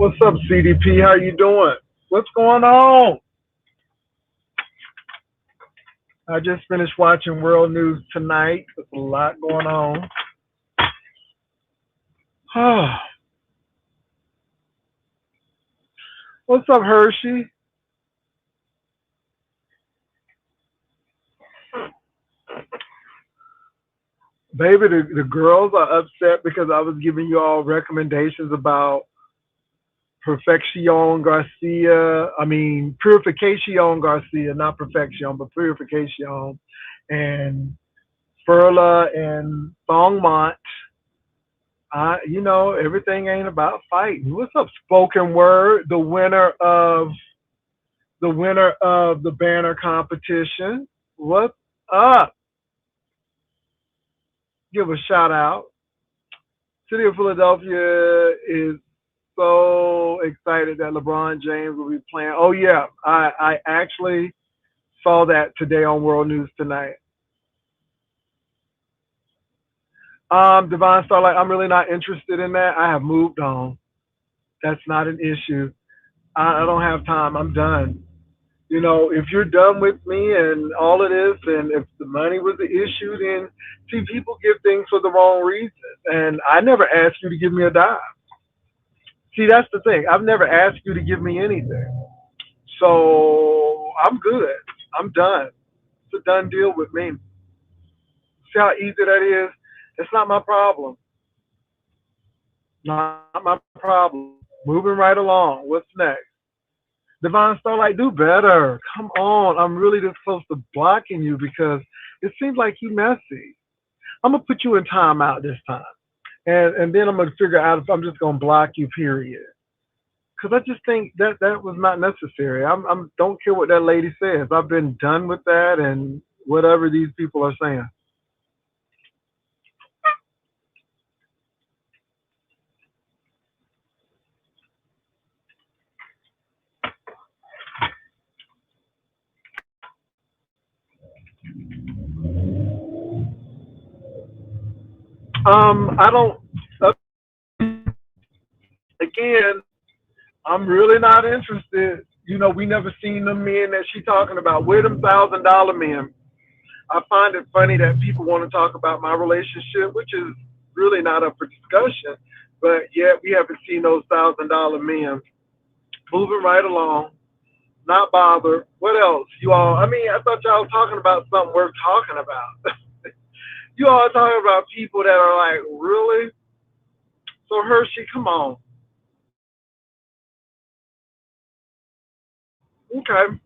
What's up, CDP? How you doing? What's going on? I just finished watching World News tonight. There's a lot going on. What's up, Hershey? Baby, the girls are upset because I was giving you all recommendations about Perfection Garcia. I mean, Purification Garcia, not Perfection, but Purification. And Furla and Thongmont. Everything ain't about fighting. What's up, Spoken Word? The winner of the banner competition. What's up? Give a shout out. City of Philadelphia is so excited that LeBron James will be playing. Oh yeah, I actually saw that today on World News tonight. Divine Starlight, I'm really not interested in that. I have moved on. That's not an issue. I don't have time. I'm done. If you're done with me and all of this, and if the money was the issue, then see, people give things for the wrong reasons. And I never asked you to give me a dime. See, that's the thing. I've never asked you to give me anything. So I'm good. I'm done. It's a done deal with me. See how easy that is? It's not my problem. Not my problem. Moving right along. What's next? Divine Starlight, do better. Come on. I'm really this close to blocking you because it seems like you messy. I'm gonna put you in timeout this time. And then I'm gonna figure out if I'm just gonna block you, period. Because I just think that was not necessary. I'm don't care what that lady says. I've been done with that and whatever these people are saying. I don't. Uh, Again, I'm really not interested. We never seen the men that she talking about. Where them $1,000 men? I find it funny that people want to talk about my relationship, which is really not up for discussion. But yet we haven't seen those $1,000 men. Moving right along, not bothered. What else? You all? I mean, I thought y'all were talking about something worth talking about. You all are talking about people that are like, really? So Hershey, come on. Okay.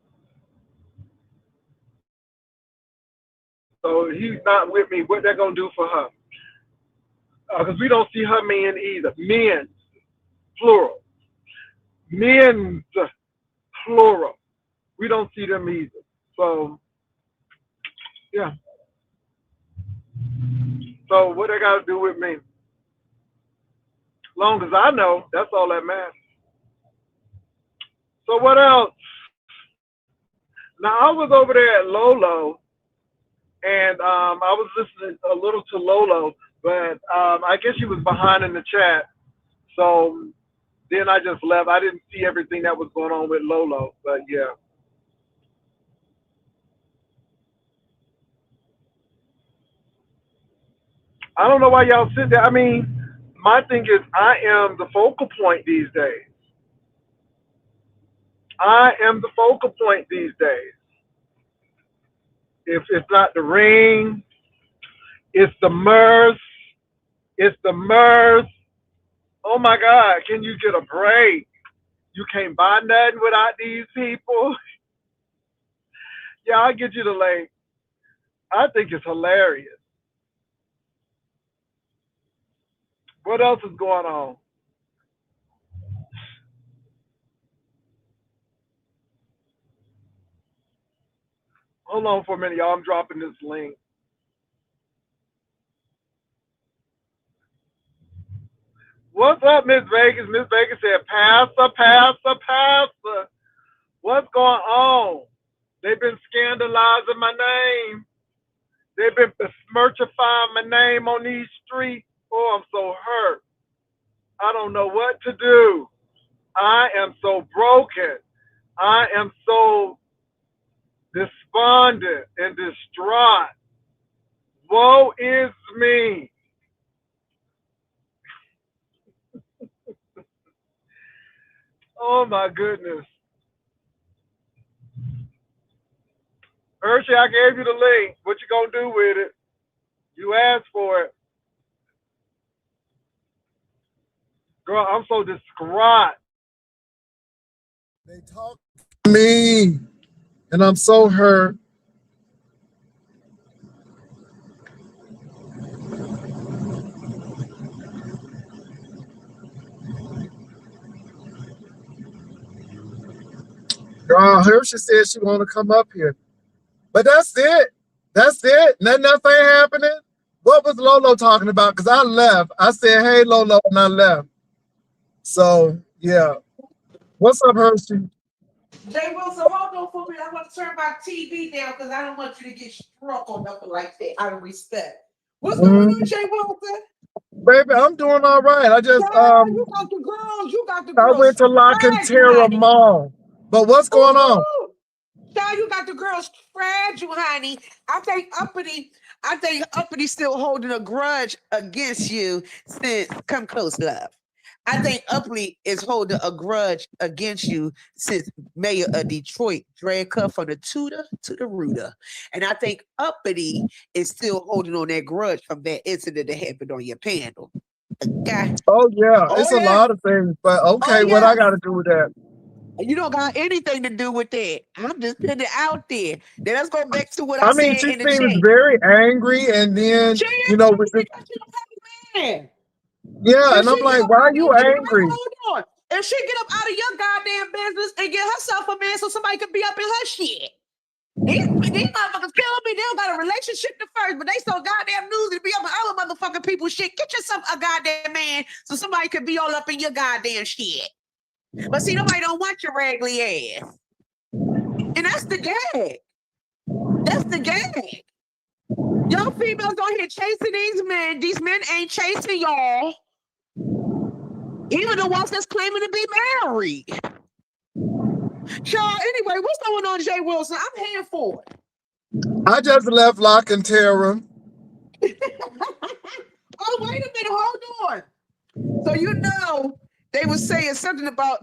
So he's not with me. What they gonna do for her? Because we don't see her men either. Men, plural. Men's, plural. We don't see them either. So yeah. So what they got to do with me? Long as I know, that's all that matters. So what else? Now I was over there at Lolo, and I was listening a little to Lolo, but I guess she was behind in the chat. So then I just left. I didn't see everything that was going on with Lolo, but yeah. I don't know why y'all sit there. I mean, my thing is, I am the focal point these days. I am the focal point these days. If it's not the ring, it's the mirth. It's the mirth. Oh my God, can you get a break? You can't buy nothing without these people. Yeah, I'll get you the link. I think it's hilarious. What else is going on? Hold on for a minute, y'all. I'm dropping this link. What's up, Miss Vegas? Miss Vegas said, Pastor, Pastor, Pastor. What's going on? They've been scandalizing my name. They've been besmirchifying my name on these streets. Oh, I'm so hurt. I don't know what to do. I am so broken. I am so despondent and distraught. Woe is me. Oh my goodness. Hershey, I gave you the link. What you gonna do with it? You asked for it. Girl, I'm so distraught. They talk to me, and I'm so hurt. Girl, Hershey said she want to come up here. But that's it. That's it. Nothing happening. What was Lolo talking about? Because I left. I said, hey, Lolo, and I left. So, yeah. What's up, Hershey? Jay Wilson, hold on for me. I'm going to turn my TV down because I don't want you to get struck on nothing like that out of respect. What's going on, Jay Wilson? Baby, I'm doing all right. I just Child, you got the girls. You got the I girls went to Lock and fragile, Terra honey. Mall. But what's going on? Ooh. Child, you got the girls fragile, honey. I think Uppity still holding a grudge against you since come close, love. I think Uppity is holding a grudge against you since Mayor of Detroit dragged her from the tutor to the rooter. And I think Uppity is still holding on that grudge from that incident that happened on your panel. Okay. Oh yeah, Oh it's a yeah. lot of things. But Oh okay, what I yeah. gotta do with that? You don't got anything to do with that. I'm just putting it out there. Then let's go back to what I I mean, said she in the seems chat. very angry, and then She you is know, with angry the, because she don't have a man. yeah, If and she I'm get like, up why out are of you your angry? hold on. If she get up out of your goddamn business and get herself a man so somebody can be up in her shit. These motherfuckers kill me. They don't got a relationship to first, but they so goddamn newsy to be up in other motherfucking people's shit. Get yourself a goddamn man so somebody can be all up in your goddamn shit. But see, nobody don't want your raggedy ass. And that's the gag. That's the gag. Y'all females on here chasing these men. These men ain't chasing y'all. Even the ones that's claiming to be married. Y'all, anyway, what's going on, Jay Wilson? I'm here for it. I just left Lock and Terra. Oh, wait a minute. Hold on. So, you know, they were saying something about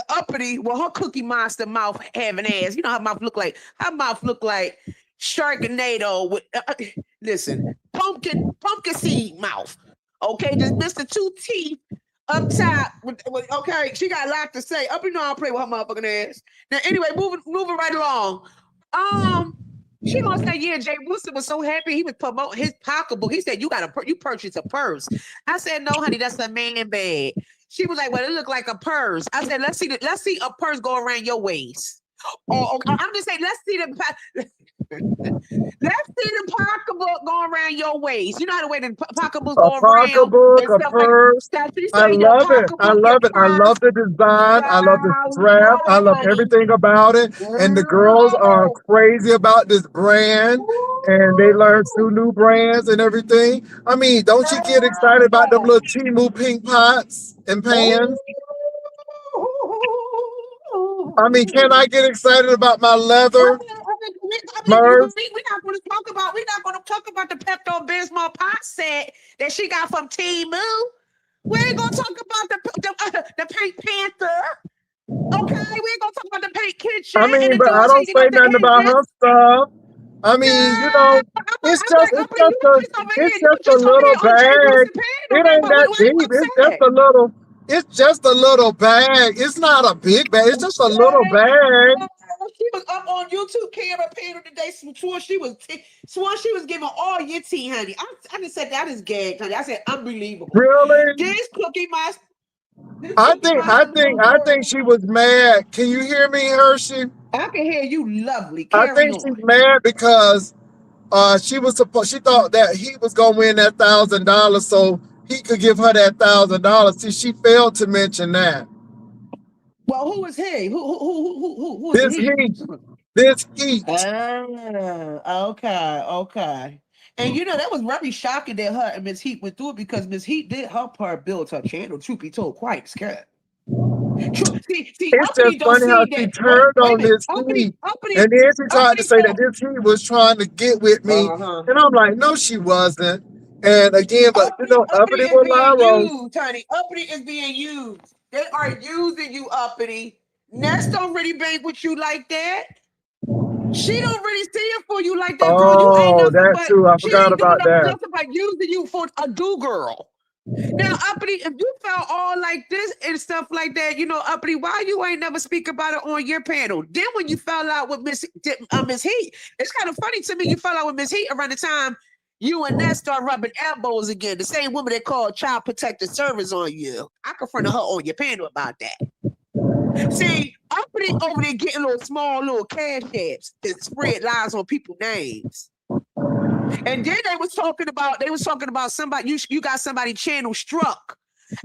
Uppity, well, her Cookie Monster mouth having ass. You know how mouth look like? Her mouth look like Sharknado with, listen, pumpkin seed mouth. Okay, just missed the two teeth up top. Okay, she got a lot to say. Uppity know I don't play with her motherfucking ass. Now, anyway, moving right along. She gonna say, yeah, Jay Wilson was so happy he was promoting his pocketbook. He said, you purchase a purse. I said, no, honey, that's a man bag. She was like, well, it looked like a purse. I said, let's see a purse go around your waist. Or I'm just saying, let's see the let's see the pocketbook go around your waist. You know how the way the pocketbooks A go around pocketbook, and a stuff like purse. that. She I said your love it. I pocketbook, your love it. I purse. love the design. I love the strap. I love Honey. everything about it. And the girls are crazy about this brand. And they learn two new brands and everything. I mean, don't you get excited about them little Chimu pink pots and pans? I mean, can I get excited about my leather merch? We're not going to talk about the Pepto Bismol pot set that she got from Timu. We ain't gonna talk about the Pink Panther. Okay, we ain't gonna talk about the Pink Kitchen I and mean, the but I doors don't hanging say off the nothing about hinges. her stuff. I mean, you Yeah, know, I'm like, you were just over here. it's You were just a just over little here on Jay bag. Wilson panel, It man. ain't that deep. What's It's just a little bag. It's not a big bag. It's just a little bag. She was up on YouTube camera panel today. Swore she was giving all your tea, honey. I just said that is gagged, honey. I said unbelievable. Really? This cookie monster. This I cookie think I monster think little I girl. think she was mad. Can you hear me, Hershey? I can hear you lovely. I Carry think on. she's mad because she thought that he was gonna win that $1,000 so he could give her that $1,000. See, she failed to mention that. Well, who is he? Who is This he? heat, this heat. Okay. And you know that was very shocking that her and Miss Heat went through it because Miss Heat did her part build her channel. Truth be told, quite scared. See, It's just uppity don't funny how see she that. Wait, turned wait a on minute. this heat. And then she tried to Uppity say that told. this heat was trying to get with me. Uh-huh. And I'm like, no, she wasn't. And again, but you know, Uppity uppity is will lie, being Rose. used, honey. Uppity is being used. They are using you, uppity. Nest don't really bang with you like that. She don't really see it for you like that, girl. You ain't Oh, nothing that but too. I she forgot ain't doing about that. nothing but using you for a do girl. Now, uppity, if you felt all like this and stuff like that, uppity, why you ain't never speak about it on your panel? Then when you fell out with Miss Heat, it's kind of funny to me. You fell out with Miss Heat around the time you and Ness start rubbing elbows again. The same woman that called Child Protective Service on you. I confronted her on your panel about that. See, uppity over there getting little small little cash apps that spread lies on people's names. And then they was talking about somebody, you got somebody channel struck.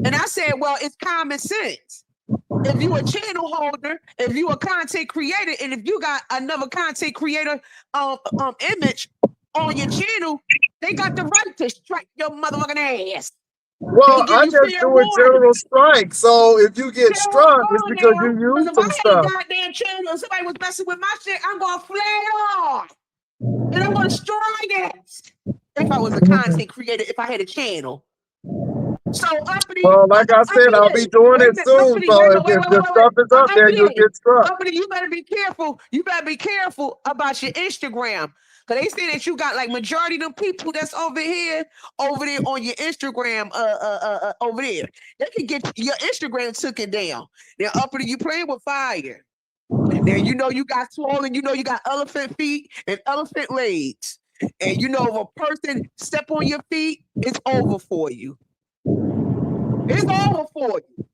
And I said, well, it's common sense. If you a channel holder, if you a content creator, and if you got another content creator image on your channel, they got the right to strike your motherfucking ass. They Well, give I you just fair do a warning. general strike. So if you get Fair warning, struck, it's hold on because now. you Because use if some I had a stuff. goddamn channel and somebody was messing with my shit, I'm gonna flare off. And I'm gonna destroy it. If I was a content creator, if I had a channel. So Well, like I said, I'll be doing wait a it minute, soon. So if the wait. stuff is up there, you'll get struck. You better be careful. You better be careful about your Instagram. Cause they say that you got like majority of them people that's over there on your Instagram, over there. They can get your Instagram taken down. Now uppity, you playing with fire. Now you know you got swollen, you got elephant feet and elephant legs. And if a person step on your feet, it's over for you. It's over for you.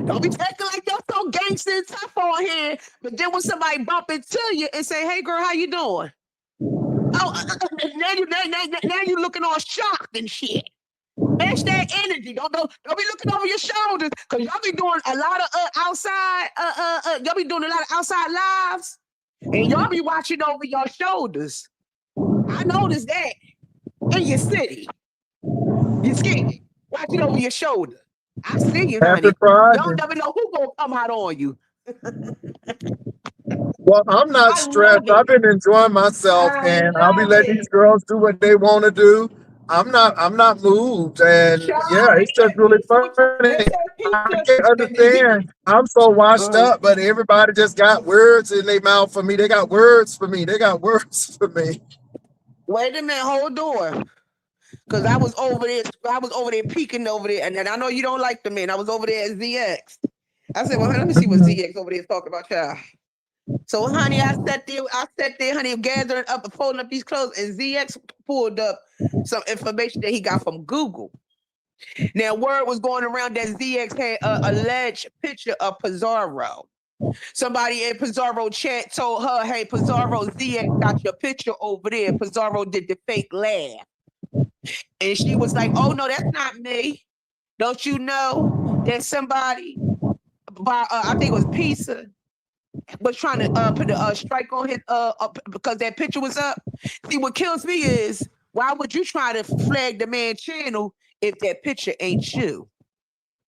Don't be acting like you're so gangster and tough on here. But then when somebody bump into you and say, "Hey, girl, how you doing?" Oh, now you looking all shocked and shit. Match that energy. Don't be looking over your shoulders because y'all be doing a lot of outside. Y'all be doing a lot of outside lives, and y'all be watching over your shoulders. I noticed that in your city. You scared. Watching over your shoulder. I see you, Happy honey. Y'all Friday. never know who gonna come out on you. Well, I'm not I love stressed. I've it. been enjoying myself, I and I'll be love letting these it. girls do what they want to do. I'm not moved, and yeah, Child, they it's just said really pizza. funny. They said I can't pizza. understand. I'm so washed Uh, up, but everybody just got words in their mouth for me. They got words for me. They got words for me. wait a minute, hold door. Cause I was over there peeking over there, and then I know you don't like the man. I was over there at ZX. I said, well, let me see what ZX over there is talking about, child. So, honey, I sat there, honey, gathering up and folding up these clothes, and ZX pulled up some information that he got from Google. Now, word was going around that ZX had a alleged picture of Pizarro. Somebody in Pizarro chat told her, "Hey, Pizarro, ZX got your picture over there." Pizarro did the fake laugh, and she was like, "Oh no, that's not me. Don't you know that somebody by I think it was Pizza was trying to put a strike on his because that picture was up." See, what kills me is why would you try to flag the man channel if that picture ain't you?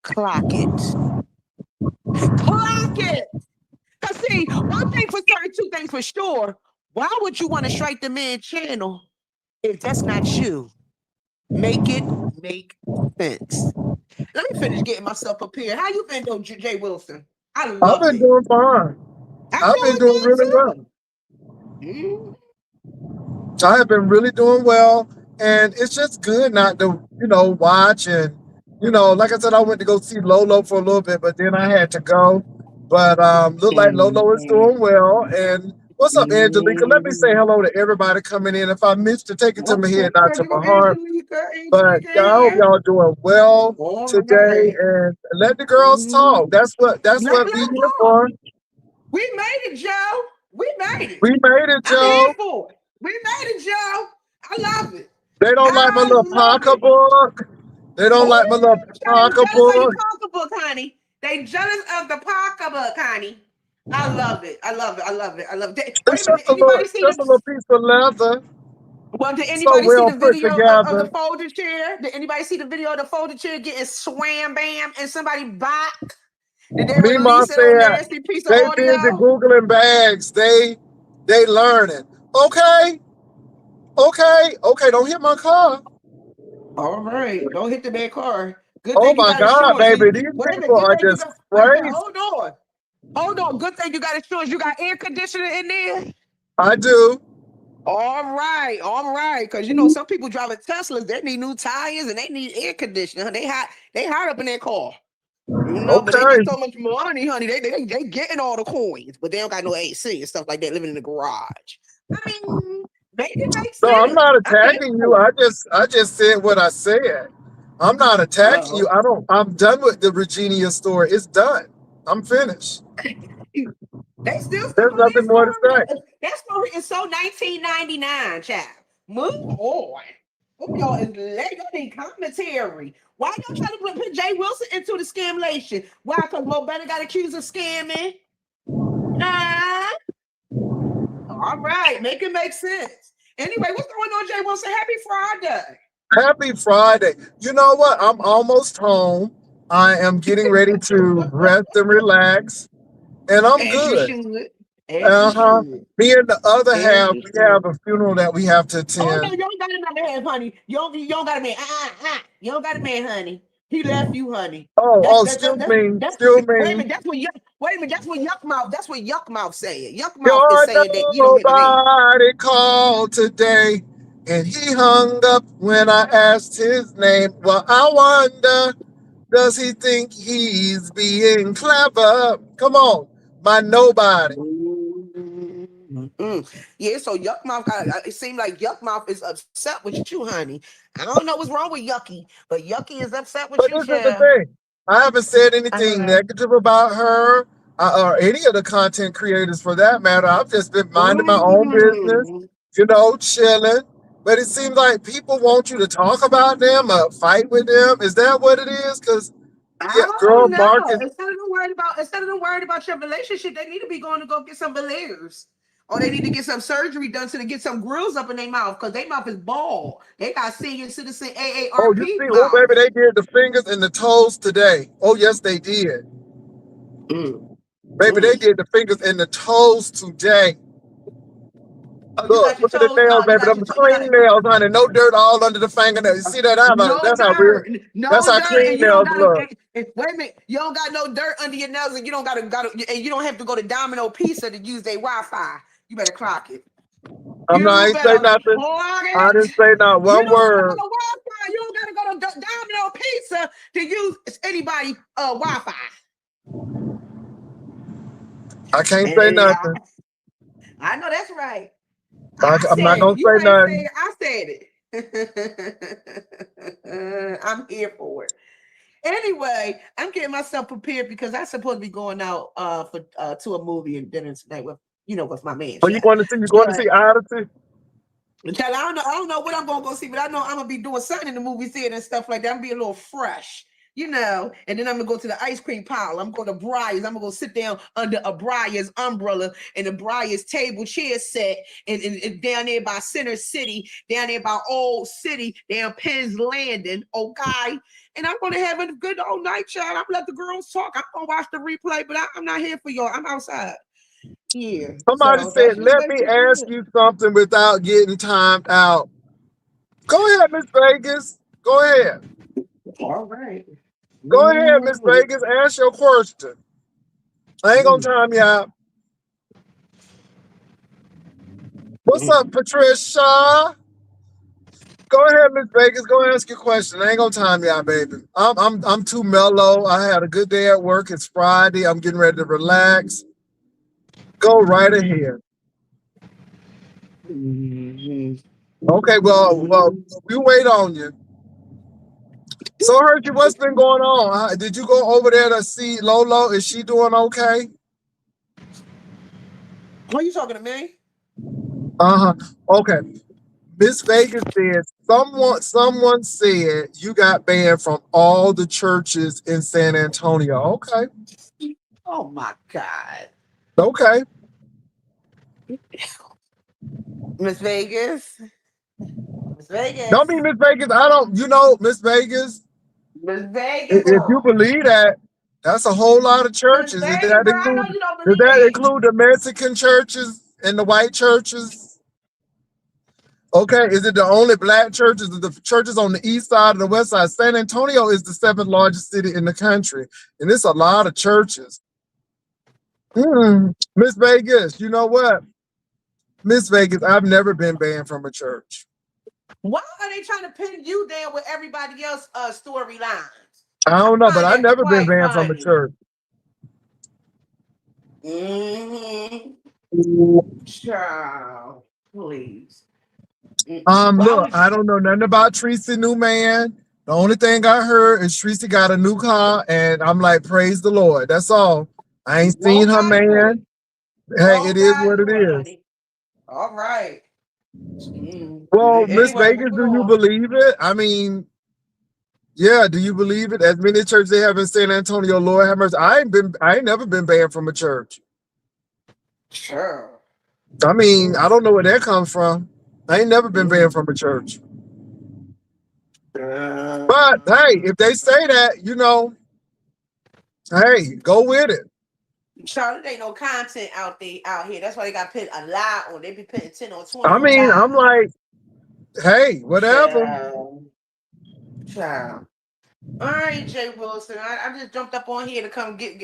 Clock it. Clock it. Cause see, one thing for certain, two things for sure. Why would you want to strike the man channel if that's not you? Make it make sense. Let me finish getting myself prepared. How you been though, Jay Wilson? I I've love been it. doing fine. I I've been feel doing really it well. good too. I have been really doing well, and it's just good not to, watch and, like I said, I went to go see Lolo for a little bit, but then I had to go. But look like Lolo is Mm-hmm. doing well. And what's up, Angelica? Let me say Mm-hmm. hello to everybody coming in. If I missed to take it to my Okay, head, not to Angela, my heart. Angelica, But Angelica, yeah, I hope yeah. y'all doing well All today, right. and let the girls Mm-hmm. talk. That's Let what we us here talk. for. We made it, Joe. We made it. We made it, I'm here Joe. for it. We made it, Joe. I love it. They don't like my I little love it. pocketbook. They don't like my little Oh, child, they jealous of your pocketbook. pocketbook, honey. They jealous of the pocketbook, honey. I love it. I love it. I love it. I love it. Wait a It's minute. Did anybody see just a the? little piece of leather, Well, did so anybody see well the put video of the together. folded chair? Did anybody see the video of the folded chair getting swam bam in somebody's back? Did they Mima release it on said Nasty Piece of they did the Audio? Googling bags. They learning. Okay, okay. Don't hit my car. All right, don't hit the bad car. Good Oh thing you my got God, insurance. baby, these Wait a minute. people Good are thing you just got. Wait a minute. crazy. Hold on. Good thing you got insurance. You got air conditioner in there. I do. All right. Because some people driving Teslas, they need new tires and they need air conditioner. They hot up in their car. But they get Okay. so much money, honey. They getting all the coins, but they don't got no AC and stuff like that. Living in the garage. I mean, make it make No, I'm sense. not I'm here attacking you. for it. I just said what I said. I'm not attacking you. Oh, I'm done with the Virginia story. It's done. I'm finished. they still stuck There's on nothing more to say. that story. That story is so 1999, child. Move on. Who y'all is late? Y'all need commentary. Why y'all trying to put Jay Wilson into the scamlation? Why? Because Mo Better got accused of scamming. Huh? All right, make it make sense. Anyway, what's going on, Jay Wilson? Happy Friday. Happy Friday. You know what? I'm almost home. I am getting ready to rest and relax, and I'm As you good. should. As you Uh-huh. should. Me and the other As half, you we have should. a funeral that we have to Oh no, attend. you don't got another man, honey. You don't got a man. You don't got a man, honey. He left you, honey. Excuse me. Excuse Wait a me. minute. Wait a minute. That's what Yuck Mouth. That's what Yuck Mouth saying. Yuck Mouth is You're saying that you don't have a man. nobody called today, and he hung up when I asked his name. Well, I wonder, does he think he's being clever? Come on, my nobody. Mm-mm. Yeah, so Yuck Mouth got it seemed like Yuck Mouth is upset with you, honey. I don't know what's wrong with Yucky, but Yucky is upset with But you, this is the child. thing. I haven't said I know anything that. negative about her or any of the content creators for that matter. I've just been minding my own business, Mm. chilling. But it seems like people want you to talk about them or fight with them. Is that what it is? Because, I yeah, girl don't know. marking. Instead of them worried about your relationship, they need to be going to go get some veneers. Or they need to get some surgery done so they get some grills up in their mouth because their mouth is bald. They got senior citizen Oh, you AARP see, oh, baby, mouth. they did the fingers and the toes today. Oh, yes, they did. Mm, Baby, they mm. did the fingers and the toes today. Oh, you got your Look at the toes. nails, You baby. got Them your the you got clean nails, honey. No dirt all under the fingernails. You see that? no That's how real. dirt, That's no how dirt, clean and you don't nails got to look. wait a minute. You don't got no dirt under your nails, and you don't and you don't have to go to Domino Pizza to use their Wi-Fi. You better clock it. I You ain't say better nothing. clock I it. didn't say not You one don't gotta go word. to Wi-Fi. You don't gotta go to Domino Pizza to use anybody Wi-Fi. I can't say And nothing. I know that's right. I I'm not said it. gonna You say ain't said nothing. it. I said it. I'm here for it. Anyway, I'm getting myself prepared because I'm supposed to be going out for to a movie and dinner tonight with with my man When you Chad. going to see? You going to But see Odyssey? Chad, I don't know what I'm gonna go see, but I know I'm gonna be doing something in the movie theater and stuff like that. I'm gonna be a little fresh. And then I'm gonna go to the ice cream pile. I'm going to Briar's. I'm gonna go sit down under a Briar's umbrella and a Briar's table chair set and down there by Center City, down there by Old City, down Penn's Landing. Okay. And I'm gonna have a good old night, child. I'm gonna let the girls talk. I'm gonna watch the replay, but I'm not here for y'all. I'm outside. Yeah. Somebody So that's said, just "Let me basically ask it. you something without getting timed out." Go ahead, Miss Vegas. Go ahead. All right. Go ahead, Miss Mhm. Vegas. Ask your question. I ain't gonna Mhm. time you out. What's up, Mhm. Patricia? Go ahead, Miss Vegas. Go ask your question. I ain't gonna time you out, baby. I'm too mellow. I had a good day at work. It's Friday. I'm getting ready to relax. Go right ahead. Mhm. Okay, well, we wait on you. So, Hershey, what's been going on? Did you go over there to see Lolo? Is she doing okay? Are you talking to me? Uh huh. Okay. Miss Vegas said someone said you got banned from all the churches in San Antonio. Okay. Oh my God. Okay. Miss Vegas. Miss Don't be Vegas. Miss Vegas. I don't. Miss Vegas. Miss Vegas. If you believe that. That's a whole lot of Miss churches. Does Vegas, that girl, I know include? you don't Does that believe include the Mexican churches and the white churches? Okay, is it the only black churches? Is the churches on the east side and the west side? San Antonio is the seventh largest city in the country, and it's a lot of churches. Miss Vegas, you know what? Miss Vegas, I've never been banned from a church. why are they trying to pin you down with everybody else storylines? I I don't know, but find I've that never been quite banned from a funny. church. Mm-hmm. Child, please. Why Look, would I don't know nothing about Tracy New Man. The only thing I heard is Tracy got a new car, and I'm like, praise the Lord. That's all. I ain't seen won't her God do it? man. Hey, it Won't is God what it do it, is. honey? All right. Well, Miss Anyway, Vegas, moving do you on. believe it? I mean, yeah, do you believe it? As many churches they have in San Antonio, Lord have mercy. I ain't never been banned from a church. Sure. I mean, I don't know where that comes from. I ain't never been banned from a church. But hey, if they say that, hey, go with it. Charlotte, ain't no content out here. That's why they got put a lie on. They be putting 10 or 20 I on mean, I'm live. like, hey, whatever. Child. Child. All right, Jay Wilson. I just jumped up on here to come get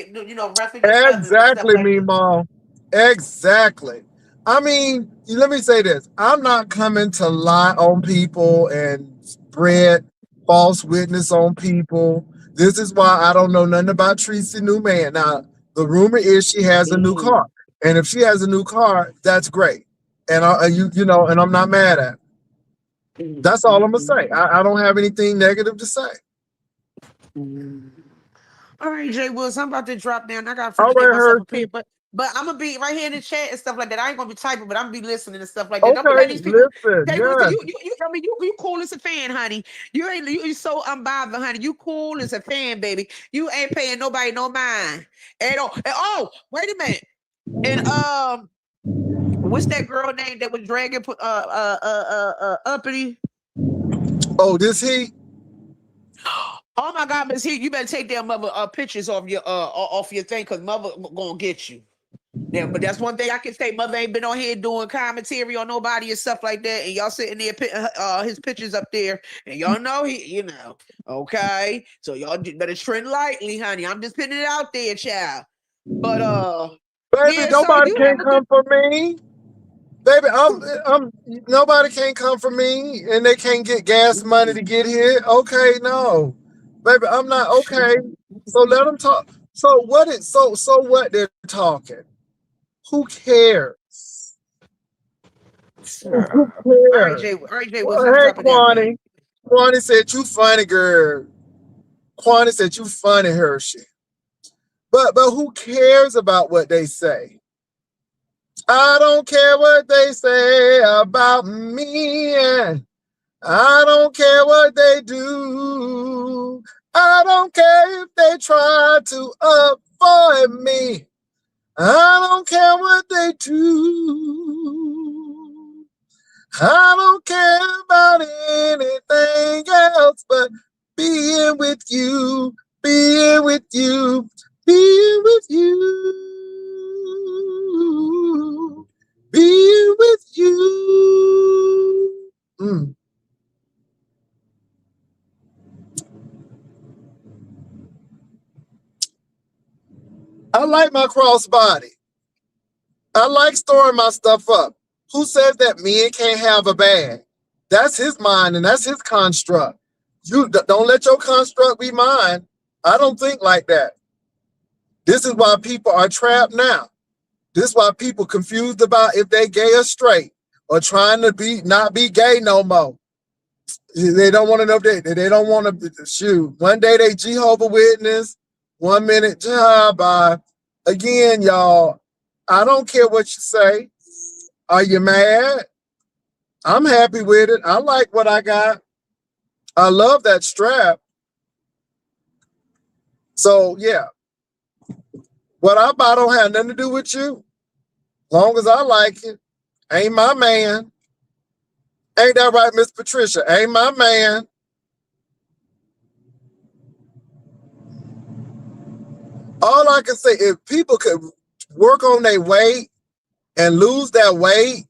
ruffle your feathers and stuff Exactly, like me that. mom. Exactly. I mean, let me say this. I'm not coming to lie on people and spread false witness on people. This is why I don't know nothing about Tracy New Man. Now, the rumor is she has a new car. Mm, And if she has a new car, that's great. And and I'm not mad at it. mm, That's all mm, I'm gonna say. mm, I don't have anything negative to say. mm. All right, Jay Wilson. I'm about to drop down. I gotta All finish getting right, myself Hershey. prepared, but I'm gonna be right here in the chat and stuff like that. I ain't gonna be typing, but I'm gonna be listening and stuff like that. Don't be Okay, letting these people. listen, Jay Wilson, yes. I mean, you cool as a fan, honey. You so unbothered, honey. You cool as a fan, baby. You ain't paying nobody no mind at all. And, oh, wait a minute. And what's that girl name that was dragging uppity? Oh, this heat. Oh my God, Miss Heat, you better take their mother pictures off your thing because mother gonna get you. Yeah, but that's one thing I can say. Mother ain't been on here doing commentary on nobody and stuff like that, and y'all sitting there his pictures up there, and y'all know okay. So y'all better trend lightly, honey. I'm just putting it out there, child. But Baby, yeah. So nobody you can have a good. come for me. Baby, I'm nobody can come for me and they can't get gas money to get here. Okay, no. Baby, I'm not okay. So let them talk. So what they're talking? Who cares? Who cares? All right, Jay Well, Wilson, I'm hey, dropping down, man. Kwani said you funny, girl. Kwani said you funny, Hershey. But who cares about what they say? I don't care what they say about me. I don't care what they do. I don't care if they try to avoid me. I don't care what they do. I don't care about anything else but being with you, being with you, being with you, being with you. I like my crossbody. I like storing my stuff up. Who says that men can't have a bag? That's his mind and that's his construct. You don't let your construct be mine. I don't think like that. This is why people are trapped now. This is why people confused about if they gay or straight or trying to be not be gay no more. They don't want to know they don't want to shoot. One day they Jehovah Witness, 1 minute Jehovah. Again, y'all, I don't care what you say. Are you mad? I'm happy with it. I like what I got. I love that strap. So yeah, what I buy don't have nothing to do with you. Long as I like it. Ain't my man. Ain't that right, Miss Patricia? Ain't my man. All I can say, if people could work on their weight and lose that weight,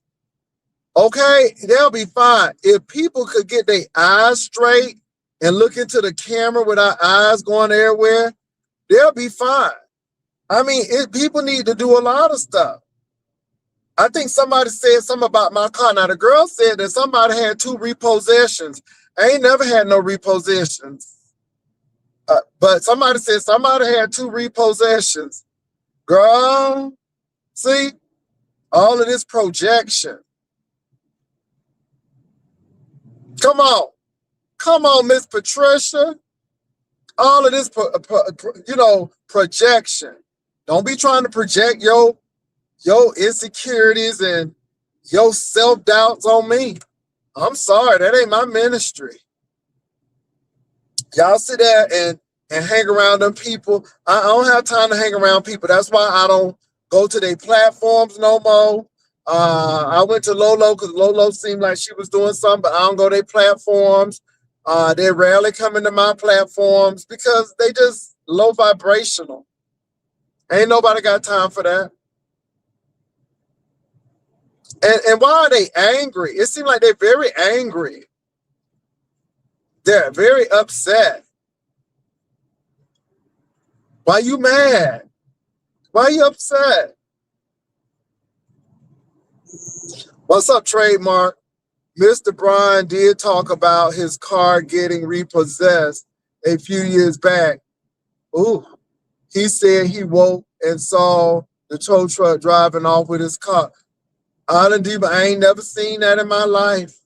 okay, they'll be fine. If people could get their eyes straight and look into the camera without eyes going everywhere, they'll be fine. I mean, people need to do a lot of stuff. I think somebody said something about my car. Now, the girl said that somebody had 2 repossessions. I ain't never had no repossessions. But somebody said somebody had 2 repossessions. Girl, see, all of this projection. Come on. Come on, Miss Patricia. All of this, projection. Don't be trying to project your insecurities and your self-doubts on me. I'm sorry, that ain't my ministry. Y'all sit there and hang around them people. I don't have time to hang around people. That's why I don't go to their platforms no more. I went to Lolo because Lolo seemed like she was doing something, but I don't go to their platforms. They rarely come into my platforms because they just low vibrational. Ain't nobody got time for that. And why are they angry? It seems like they're very angry. They're very upset. Why you mad? Why you upset? What's up, Trademark? Mr. Brian did talk about his car getting repossessed a few years back. Ooh, he said he woke and saw the tow truck driving off with his car. Island Diva, I ain't never seen that in my life.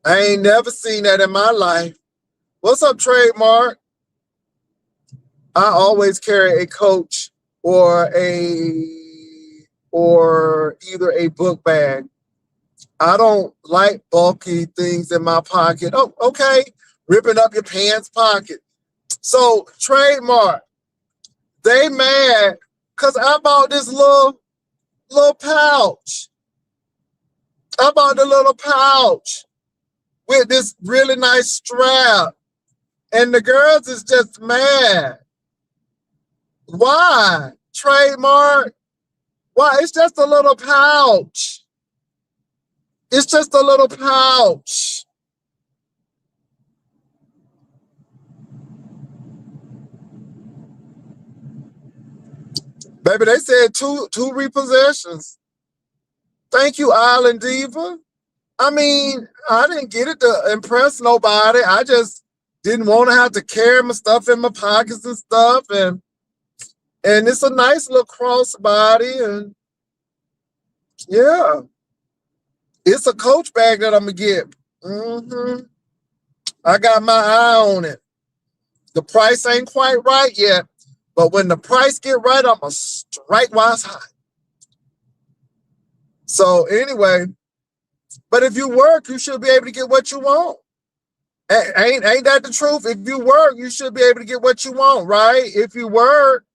I ain't never seen that in my life. What's up, Trademark? I always carry a coach or either a book bag. I don't like bulky things in my pocket. Oh, okay. Ripping up your pants pocket. So, Trademark, they mad because I bought this little pouch. I bought the little pouch with this really nice strap. And the girls is just mad. Why? Trademark? Why? It's just a little pouch. It's just a little pouch. Baby, they said two repossessions. Thank you, Island Diva. I mean, I didn't get it to impress nobody. I just didn't want to have to carry my stuff in my pockets and stuff. And it's a nice little crossbody. And yeah, it's a Coach bag that I'm going to get. I got my eye on it. The price ain't quite right yet. But when the price get right, I'm going to strike while it's hot. So anyway, but if you work, you should be able to get what you want. Ain't that the truth? If you work, you should be able to get what you want, right? If you work,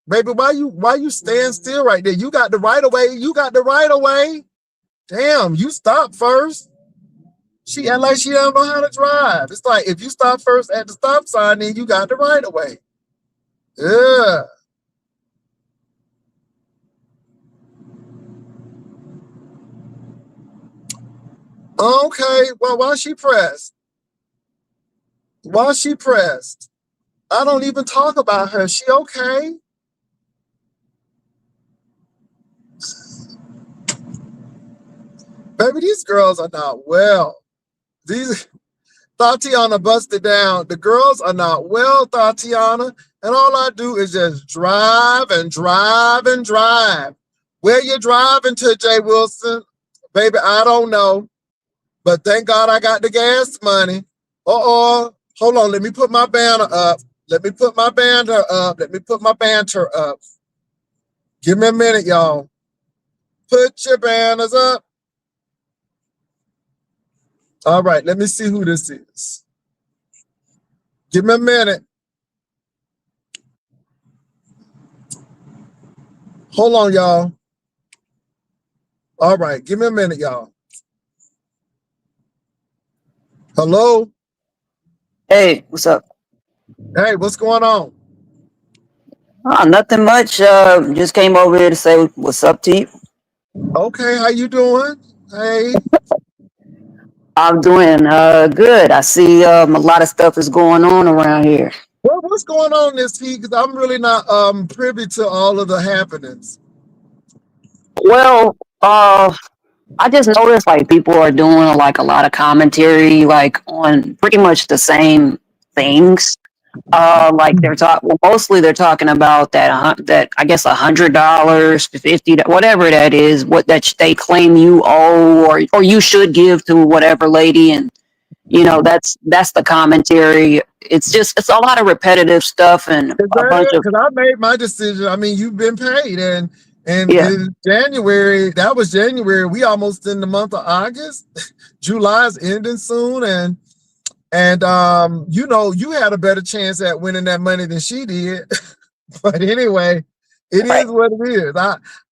baby, why you stand still right there? You got the right of way. You got the right of way. Damn, you stop first. She act like she don't know how to drive. It's like if you stop first at the stop sign, then you got the right of way. Yeah. Okay, well, why she pressed? Why she pressed? I don't even talk about her. She okay? Baby, these girls are not well. These Tatiana busted down. The girls are not well, Tatiana. And all I do is just drive and drive and drive. Where you driving to, Jay Wilson? Baby, I don't know. But thank God I got the gas money. Hold on. Let me put my banner up. Let me put my banner up. Let me put my banter up. Give me a minute, y'all. Put your banners up. All right, let me see who this is. Give me a minute. Hold on, y'all. All right, give me a minute, y'all. Hello? Hey, what's up? Hey, what's going on? Nothing much. Just came over here to say what's up to you. Okay, how you doing? Hey, I'm doing good. I see a lot of stuff is going on around here. what's going on this week? Because I'm really not privy to all of the happenings. Well, I just noticed like people are doing like a lot of commentary like on pretty much the same things. Like they're talking. Well, mostly they're talking about that that I guess $100, 50, whatever that is, what that they claim you owe or you should give to whatever lady, and that's the commentary. It's a lot of repetitive stuff and Is a that bunch it? of Because I made my decision. I mean, you've been paid, and yeah, in January, that was January. We almost in the month of August. July's ending soon, and you had a better chance at winning that money than she did. But anyway, it right. is what it is.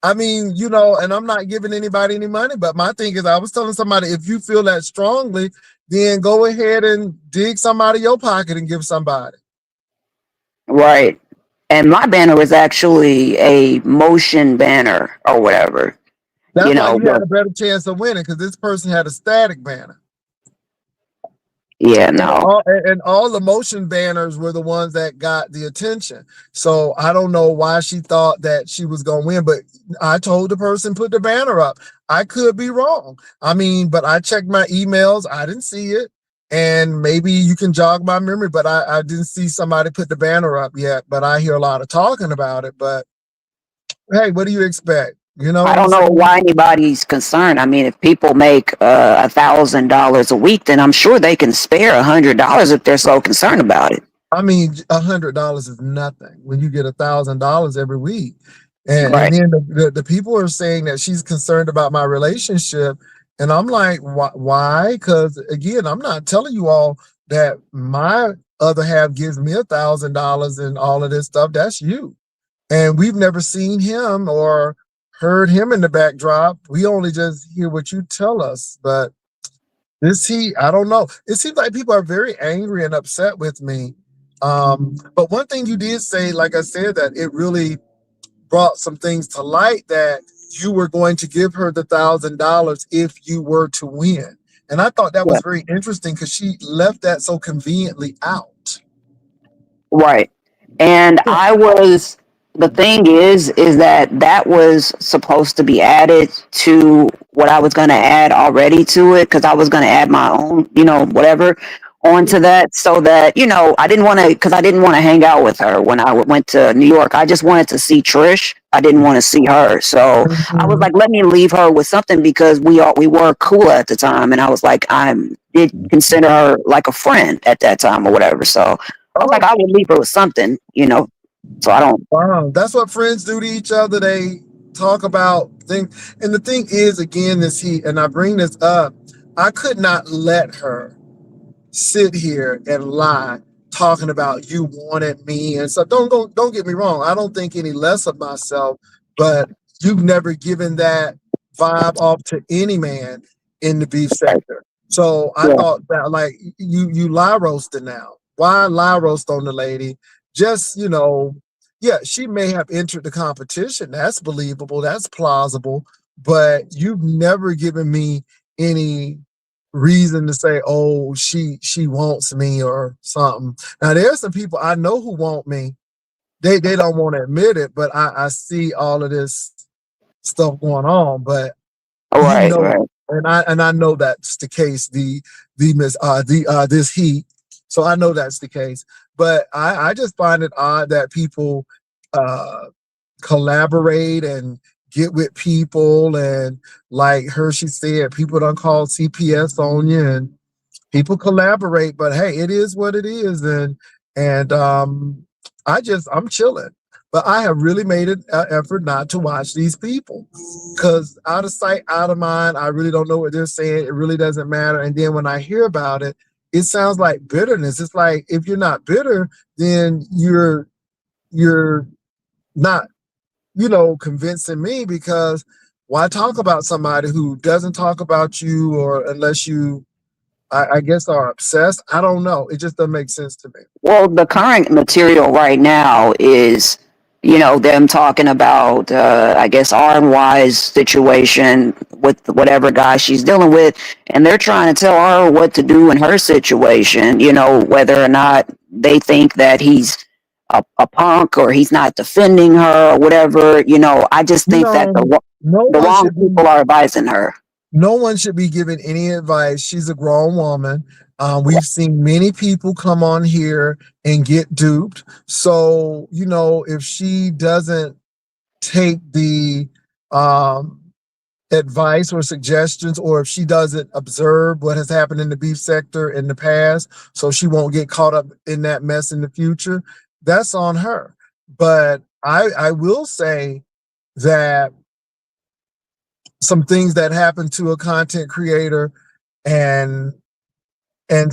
I mean, and I'm not giving anybody any money, but my thing is I was telling somebody if you feel that strongly, then go ahead and dig some out of your pocket and give somebody. Right. And my banner was actually a motion banner or whatever, That's why you had but a better chance of winning because this person had a static banner. yeah, And no. all the motion banners were the ones that got the attention. So I don't know why she thought that she was gonna win, but I told the person put the banner up. I could be wrong. I mean, but I checked my emails, I didn't see it. And maybe you can jog my memory, but I didn't see somebody put the banner up yet. But I hear a lot of talking about it. But hey, what do you expect? You know I what I'm don't know saying? why anybody's concerned. I mean, if people make $1,000 a week, then I'm sure they can spare $100 if they're so concerned about it. I mean, $100 is nothing when you get $1,000 every week. And Right. then the people are saying that she's concerned about my relationship. And I'm like, why? Because again, I'm not telling you all that my other half gives me $1,000 and all of this stuff. That's you. And we've never seen him or heard him in the backdrop. We only just hear what you tell us. But I don't know. It seems like people are very angry and upset with me. But one thing you did say, like I said, that it really brought some things to light that you were going to give her the $1,000 if you were to win. And I thought that Yeah. was very interesting because she left that so conveniently out. Right. And Yeah. the thing is that was supposed to be added to what I was going to add already to it because I was going to add my own, whatever onto that so that, I didn't want to hang out with her when I went to New York. I just wanted to see Trish. I didn't want to see her. So I was Mhm. like, let me leave her with something because we were cool at the time. And I was like, I did consider her like a friend at that time or whatever. So I was like, Oh, I would leave her with something, so I don't. wow. That's what friends do to each other. They talk about things. And the thing is, again, and I bring this up, I could not let her sit here and lie talking about you wanted me and stuff. Don't get me wrong. I don't think any less of myself, but you've never given that vibe off to any man in the beef sector. So I Yeah, thought that like you lie roasted now. Why lie roast on the lady? Just yeah, she may have entered the competition. That's believable. That's plausible. But you've never given me any reason to say, oh, she wants me or something. Now there's some people I know who want me. They don't want to admit it, but I see all of this stuff going on. But you right, know, right. and I know that's the case. The miss the this heat. So I know that's the case. But I just find it odd that people uh collaborate and get with people and like Hershey said, people don't call CPS on you and people collaborate, but hey, it is what it is. And I'm chilling. But I have really made an effort not to watch these people because out of sight, out of mind. I really don't know what they're saying. It really doesn't matter. And then when I hear about it, it sounds like bitterness. It's like if you're not bitter, then you're not convincing me because why talk about somebody who doesn't talk about you or unless you I guess are obsessed. I don't know. It just doesn't make sense to me. Well, the current material right now is, them talking about, I guess, R&Y's situation with whatever guy she's dealing with, and they're trying to tell her what to do in her situation, whether or not they think that he's a punk or he's not defending her or whatever. I just You think that know, no the one wrong should people be are advising her. no one should be giving any advice. She's a grown woman. We've seen many people come on here and get duped. So, if she doesn't take the um, advice or suggestions, or if she doesn't observe what has happened in the beef sector in the past, so she won't get caught up in that mess in the future, that's on her. But I will say that some things that happen to a content creator and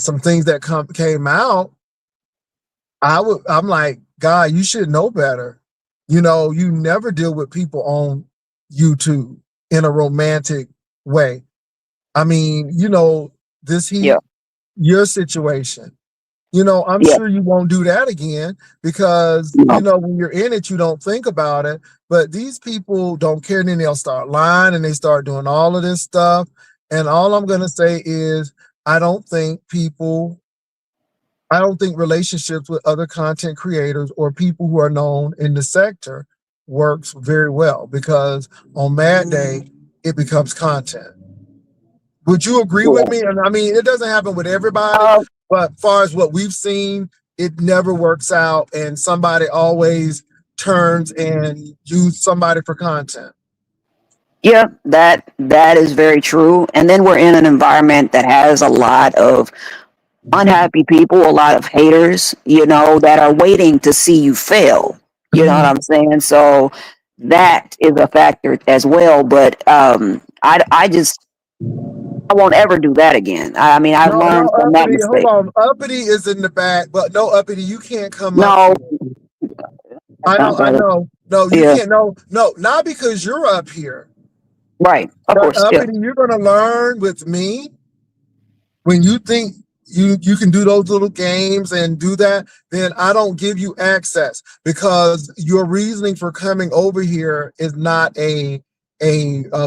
some things that came out, I'm like, God, you should know better. You never deal with people on YouTube in a romantic way. I mean, this Yeah, heat, your situation. I'm yeah, sure you won't do that again because, no. when you're in it, you don't think about it. But these people don't care. And then they'll start lying and they start doing all of this stuff. And all I'm going to say is, I don't think people, I don't think relationships with other content creators or people who are known in the sector works very well because on Mad Day, it becomes content. Would you agree with Yeah. me? And I mean, it doesn't happen with everybody, Uh, but as far as what we've seen, it never works out, and somebody always turns and use somebody for content. yeah, that is very true. And then we're in an environment that has a lot of unhappy people, a lot of haters, that are waiting to see you fail. You know what Mhm. I'm saying? So that is a factor as well. But I won't ever do that again. I mean, I've No, no, learned from that uppity. Hold mistake. on, uppity is in the back, but no, uppity, you can't come up No, here. I know, I brother. know. No, you Yeah, can't. No, no, not because you're up here, right. Of but course. Yeah. uppity, you're gonna learn with me when you think you can do those little games and do that, then I don't give you access because your reasoning for coming over here is not a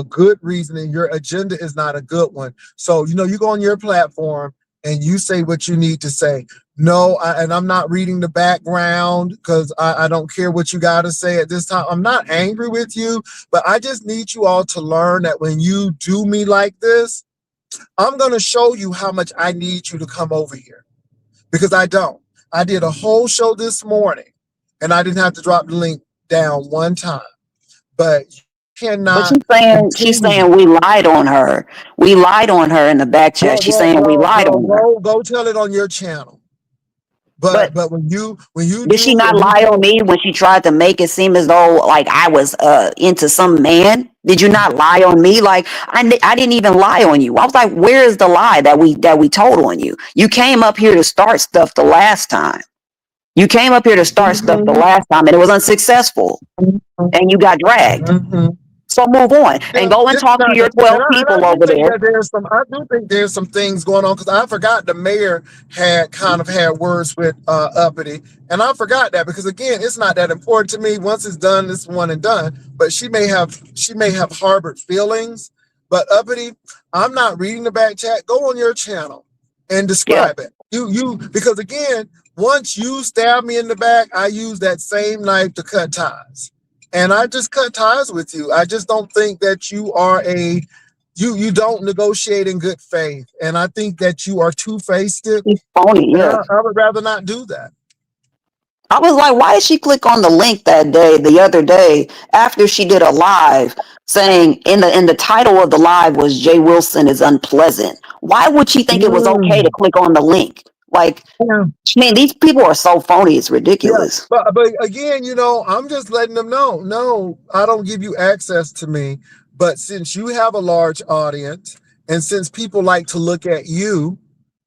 good reasoning. Your agenda is not a good one. So you go on your platform and you say what you need to say. No, and I'm not reading the background because I don't care what you got to say at this time. I'm not angry with you, but I just need you all to learn that when you do me like this, I'm going to show you how much I need you to come over here because I don't. I did a whole show this morning and I didn't have to drop the link down one time, but you But cannot she's continue. saying we lied on her. We lied on her in the back chat. She's saying we lied on her. Go tell it on your channel. But But when you did she do not and we lie on go, me when she tried to make it seem as though like I was into some man? Did you not lie on me? Like I didn't even lie on you. I was like, where is the lie that we told on you? You came up here to start stuff the last time. You came up here to start stuff the Mhm, last time and it was unsuccessful and you got dragged. mhm. So move on and Yeah, go and this is talk to not your the, 12 and I people do over think there. that I do think there's some things going on because I forgot the mayor had kind of had words with Uppity, and I forgot that because again, it's not that important to me. Once it's done, it's one and done. But she may have harbored feelings. But Uppity, I'm not reading the back chat. Go on your channel and Yeah. describe it. You because again, once you stab me in the back, I use that same knife to cut ties. And I just cut ties with you. I just don't think that you are you don't negotiate in good faith. And I think that you are two-faced it. He's phony, And yeah. I would rather not do that. I was like, why did she click on the link that day, the other day, after she did a live saying in the title of the live was Jay Wilson is unpleasant? Why would she think it was okay to Mm. click on the link? Like, Yeah. man, these people are so phony, it's Yeah, ridiculous. but again, I'm just letting them know. No, I don't give you access to me. But since you have a large audience, and since people like to look at you,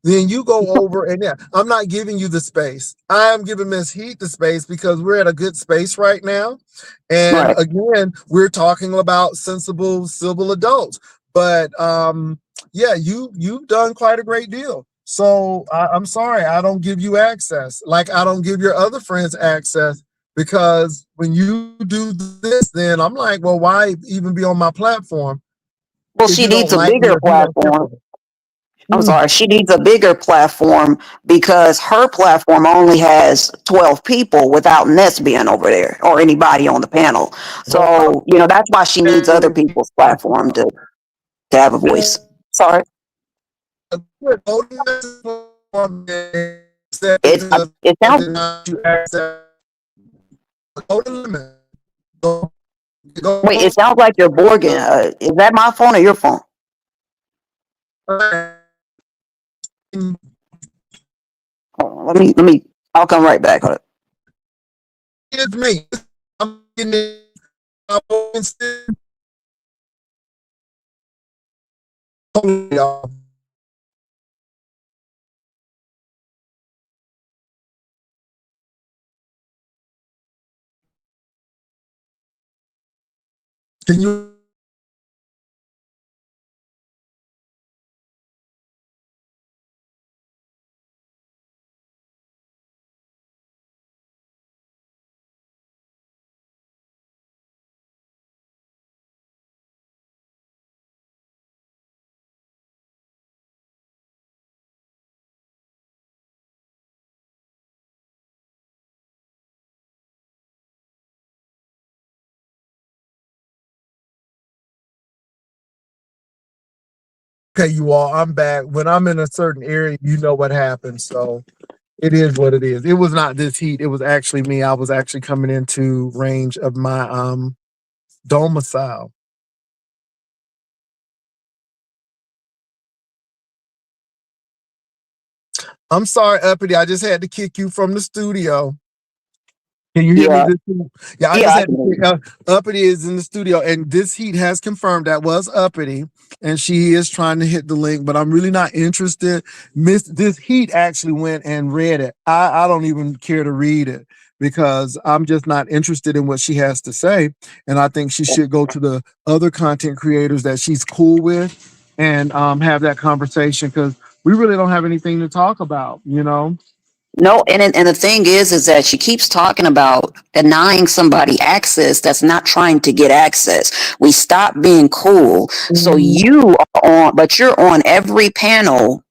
then you go over and yeah, I'm not giving you the space. I am giving Miss Heat the space because we're at a good space right now. And Right. again, we're talking about sensible civil adults. But yeah, you've done quite a great deal. So I'm sorry, I don't give you access. Like I don't give your other friends access because when you do this, then I'm like, well, why even be on my platform Well, if you she don't needs a like me or bigger if you don't care for platform. me? I'm Mm, sorry, she needs a bigger platform because her platform only has 12 people without Ness being over there or anybody on the panel. well, So, that's why she needs other people's platform to have a voice. Sorry. It, because it I sounds, denied you access. Go to limit. Go, wait, go it sounds like you're Borging. to Is that my phone or your phone? Hold on, I'll come right back. Hold up. it's me. I'm getting it. Y'all. Can you okay, you all, I'm back. When I'm in a certain area, you know what happens. So it is what it is. It was not this heat. It was actually me. I was actually coming into range of my domicile. I'm sorry, Uppity. I just had to kick you from the studio. Can you hear me Yeah, this time? Yeah, I yeah, just I had to can. say, Uppity is in the studio, and this heat has confirmed that was Uppity, and she is trying to hit the link, but I'm really not interested. Miss this heat actually went and read it. I don't even care to read it because I'm just not interested in what she has to say. And I think she should go to the other content creators that she's cool with and have that conversation because we really don't have anything to talk about, you know? No, and the thing is that she keeps talking about denying somebody access that's not trying to get access. We stop being cool. So you are on, but you're on every panel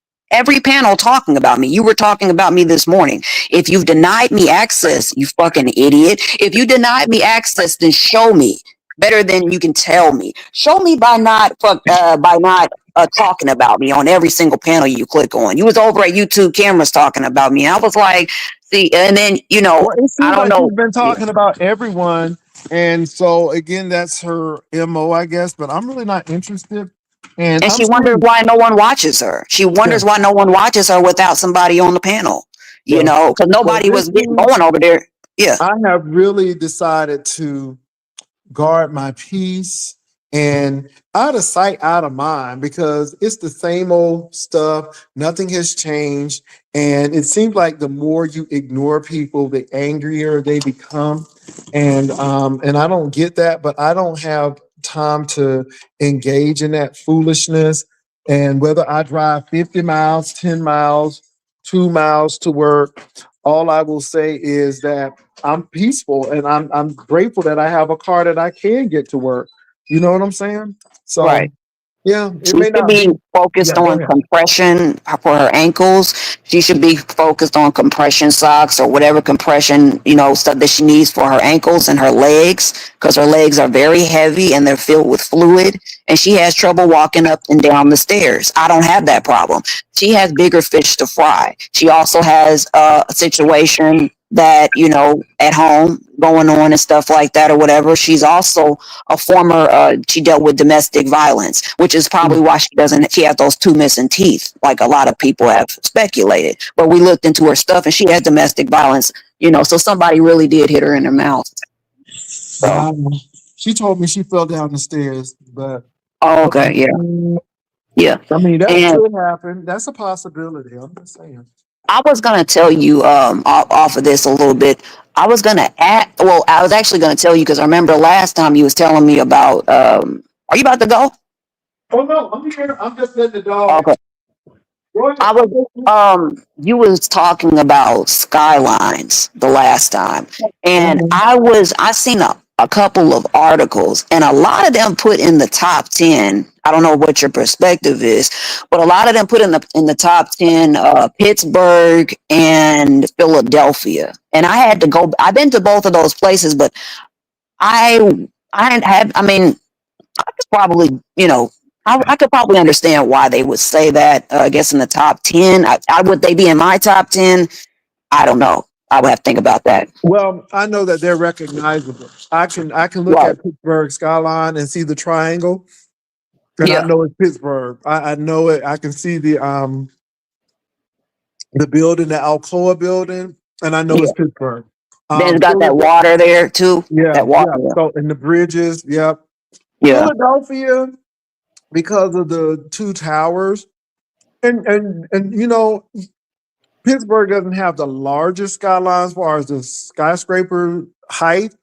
talking about me. You were talking about me this morning. If you've denied me access, you fucking idiot. If you denied me access, then show me. Better than you can tell me. Show me by not talking about me on every single panel you click on. You was over at YouTube cameras talking about me. I was like, see, and then Well, it I seems don't like know. she's been talking about everyone. And so again, that's her MO, I guess, but I'm really not interested. And And I'm she wonders still why no one watches her. She yeah, wonders why no one watches her without somebody on the panel. yeah. Because Well nobody this was getting week going over there. Yeah. I have really decided to guard my peace and out of sight, out of mind, because it's the same old stuff. Nothing has changed. And it seems like the more you ignore people, the angrier they become. And I don't get that, but I don't have time to engage in that foolishness. And whether I drive 50 miles, 10 miles, 2 miles to work, all I will say is that I'm peaceful and I'm grateful that I have a car that I can get to work. You know what I'm saying? So Right. yeah, it She may should not be be. focused Yeah, go on ahead. compression for her ankles. She should be focused on compression socks or whatever compression, stuff that she needs for her ankles and her legs, because her legs are very heavy and they're filled with fluid. And she has trouble walking up and down the stairs. I don't have that problem. She has bigger fish to fry. She also has a situation that, at home going on and stuff like that or whatever. She's also a former she dealt with domestic violence, which is probably why she has those two missing teeth like a lot of people have speculated. But we looked into her stuff and she has domestic violence, so somebody really did hit her in her mouth. So Yeah, she told me she fell down the stairs, but oh, okay. okay, yeah, yeah. I mean that And could happen. That's a possibility. I'm just saying. I was gonna tell you off of this a little bit. I was actually gonna tell you because I remember last time you was telling me about are you about to go? Oh no, I'm here. I'm just letting the dog. Okay. Go ahead. I was you was talking about skylines the last time, and Mhm. I seen a couple of articles, and a lot of them put in the top 10. I don't know what your perspective is, but a lot of them put in the top 10 Pittsburgh and Philadelphia. And I had to go. I've been to both of those places, but I had. I mean, probably, I could probably understand why they would say that. I guess in the top 10, I would they be in my top 10? I don't know. I would have to think about that. Well, I know that they're recognizable. I can look Right. at Pittsburgh skyline and see the triangle, and I Yeah. know it's Pittsburgh. I know it. I can see the building, the Alcoa building, and I know Yeah. it's Pittsburgh. Then it's got that Philadelphia, water there too. yeah, That water. yeah. So and the bridges, yep. Yeah. Philadelphia because of the two towers, and Pittsburgh doesn't have the largest skyline as far as the skyscraper height,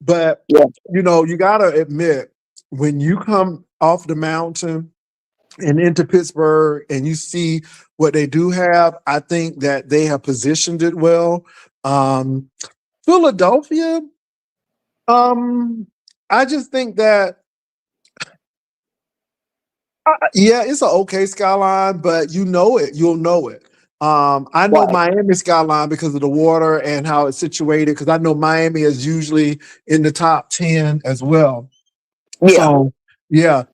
but Yeah. you gotta admit when you come off the mountain and into Pittsburgh and you see what they do have, I think that they have positioned it well. Um, Philadelphia, um, I just think that yeah, it's an okay skyline, but you'll know it. I know Right. Miami skyline because of the water and how it's situated. Because I know Miami is usually in the top 10 as well. Yeah. So yeah,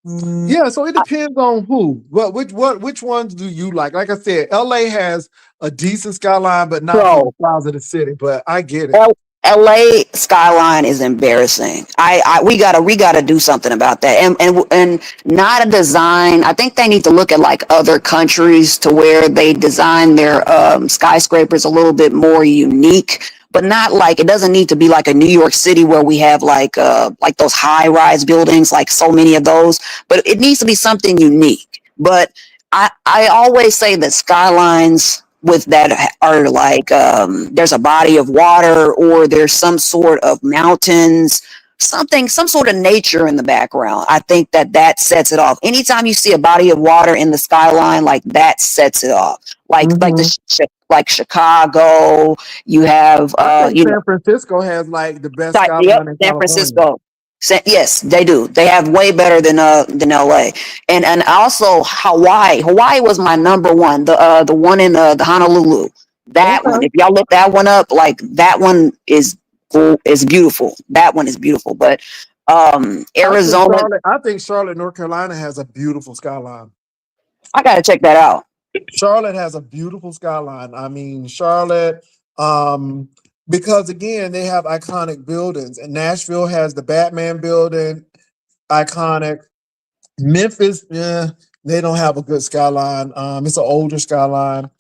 yeah. So it depends on who. Which ones do you like? Like I said, LA has a decent skyline, but not for the So size of the city. But I get it. L- LA skyline is embarrassing. We gotta do something about that, and not a design. I think they need to look at like other countries to where they design their skyscrapers a little bit more unique, but not like it doesn't need to be like a New York City where we have like those high rise buildings, like so many of those. But it needs to be something unique. But I always say that skylines with that are like there's a body of water or there's some sort of mountains, some sort of nature in the background. I think that sets it off. Anytime you see a body of water in the skyline, like that sets it off. Like Mhm. like Chicago, you have I think San Francisco has like the best Yep, skyline in San California. Francisco. Yes, they do. They have way better than LA, and also Hawaii. Hawaii was my number one. The one in the Honolulu. That one. Okay. If y'all look that one up, like that one is beautiful. That one is beautiful. But Arizona, I think Charlotte, North Carolina has a beautiful skyline. I gotta check that out. Charlotte has a beautiful skyline. I mean, Charlotte, um, because again, they have iconic buildings. And Nashville has the Batman building, iconic. Memphis, yeah, they don't have a good skyline. It's an older skyline.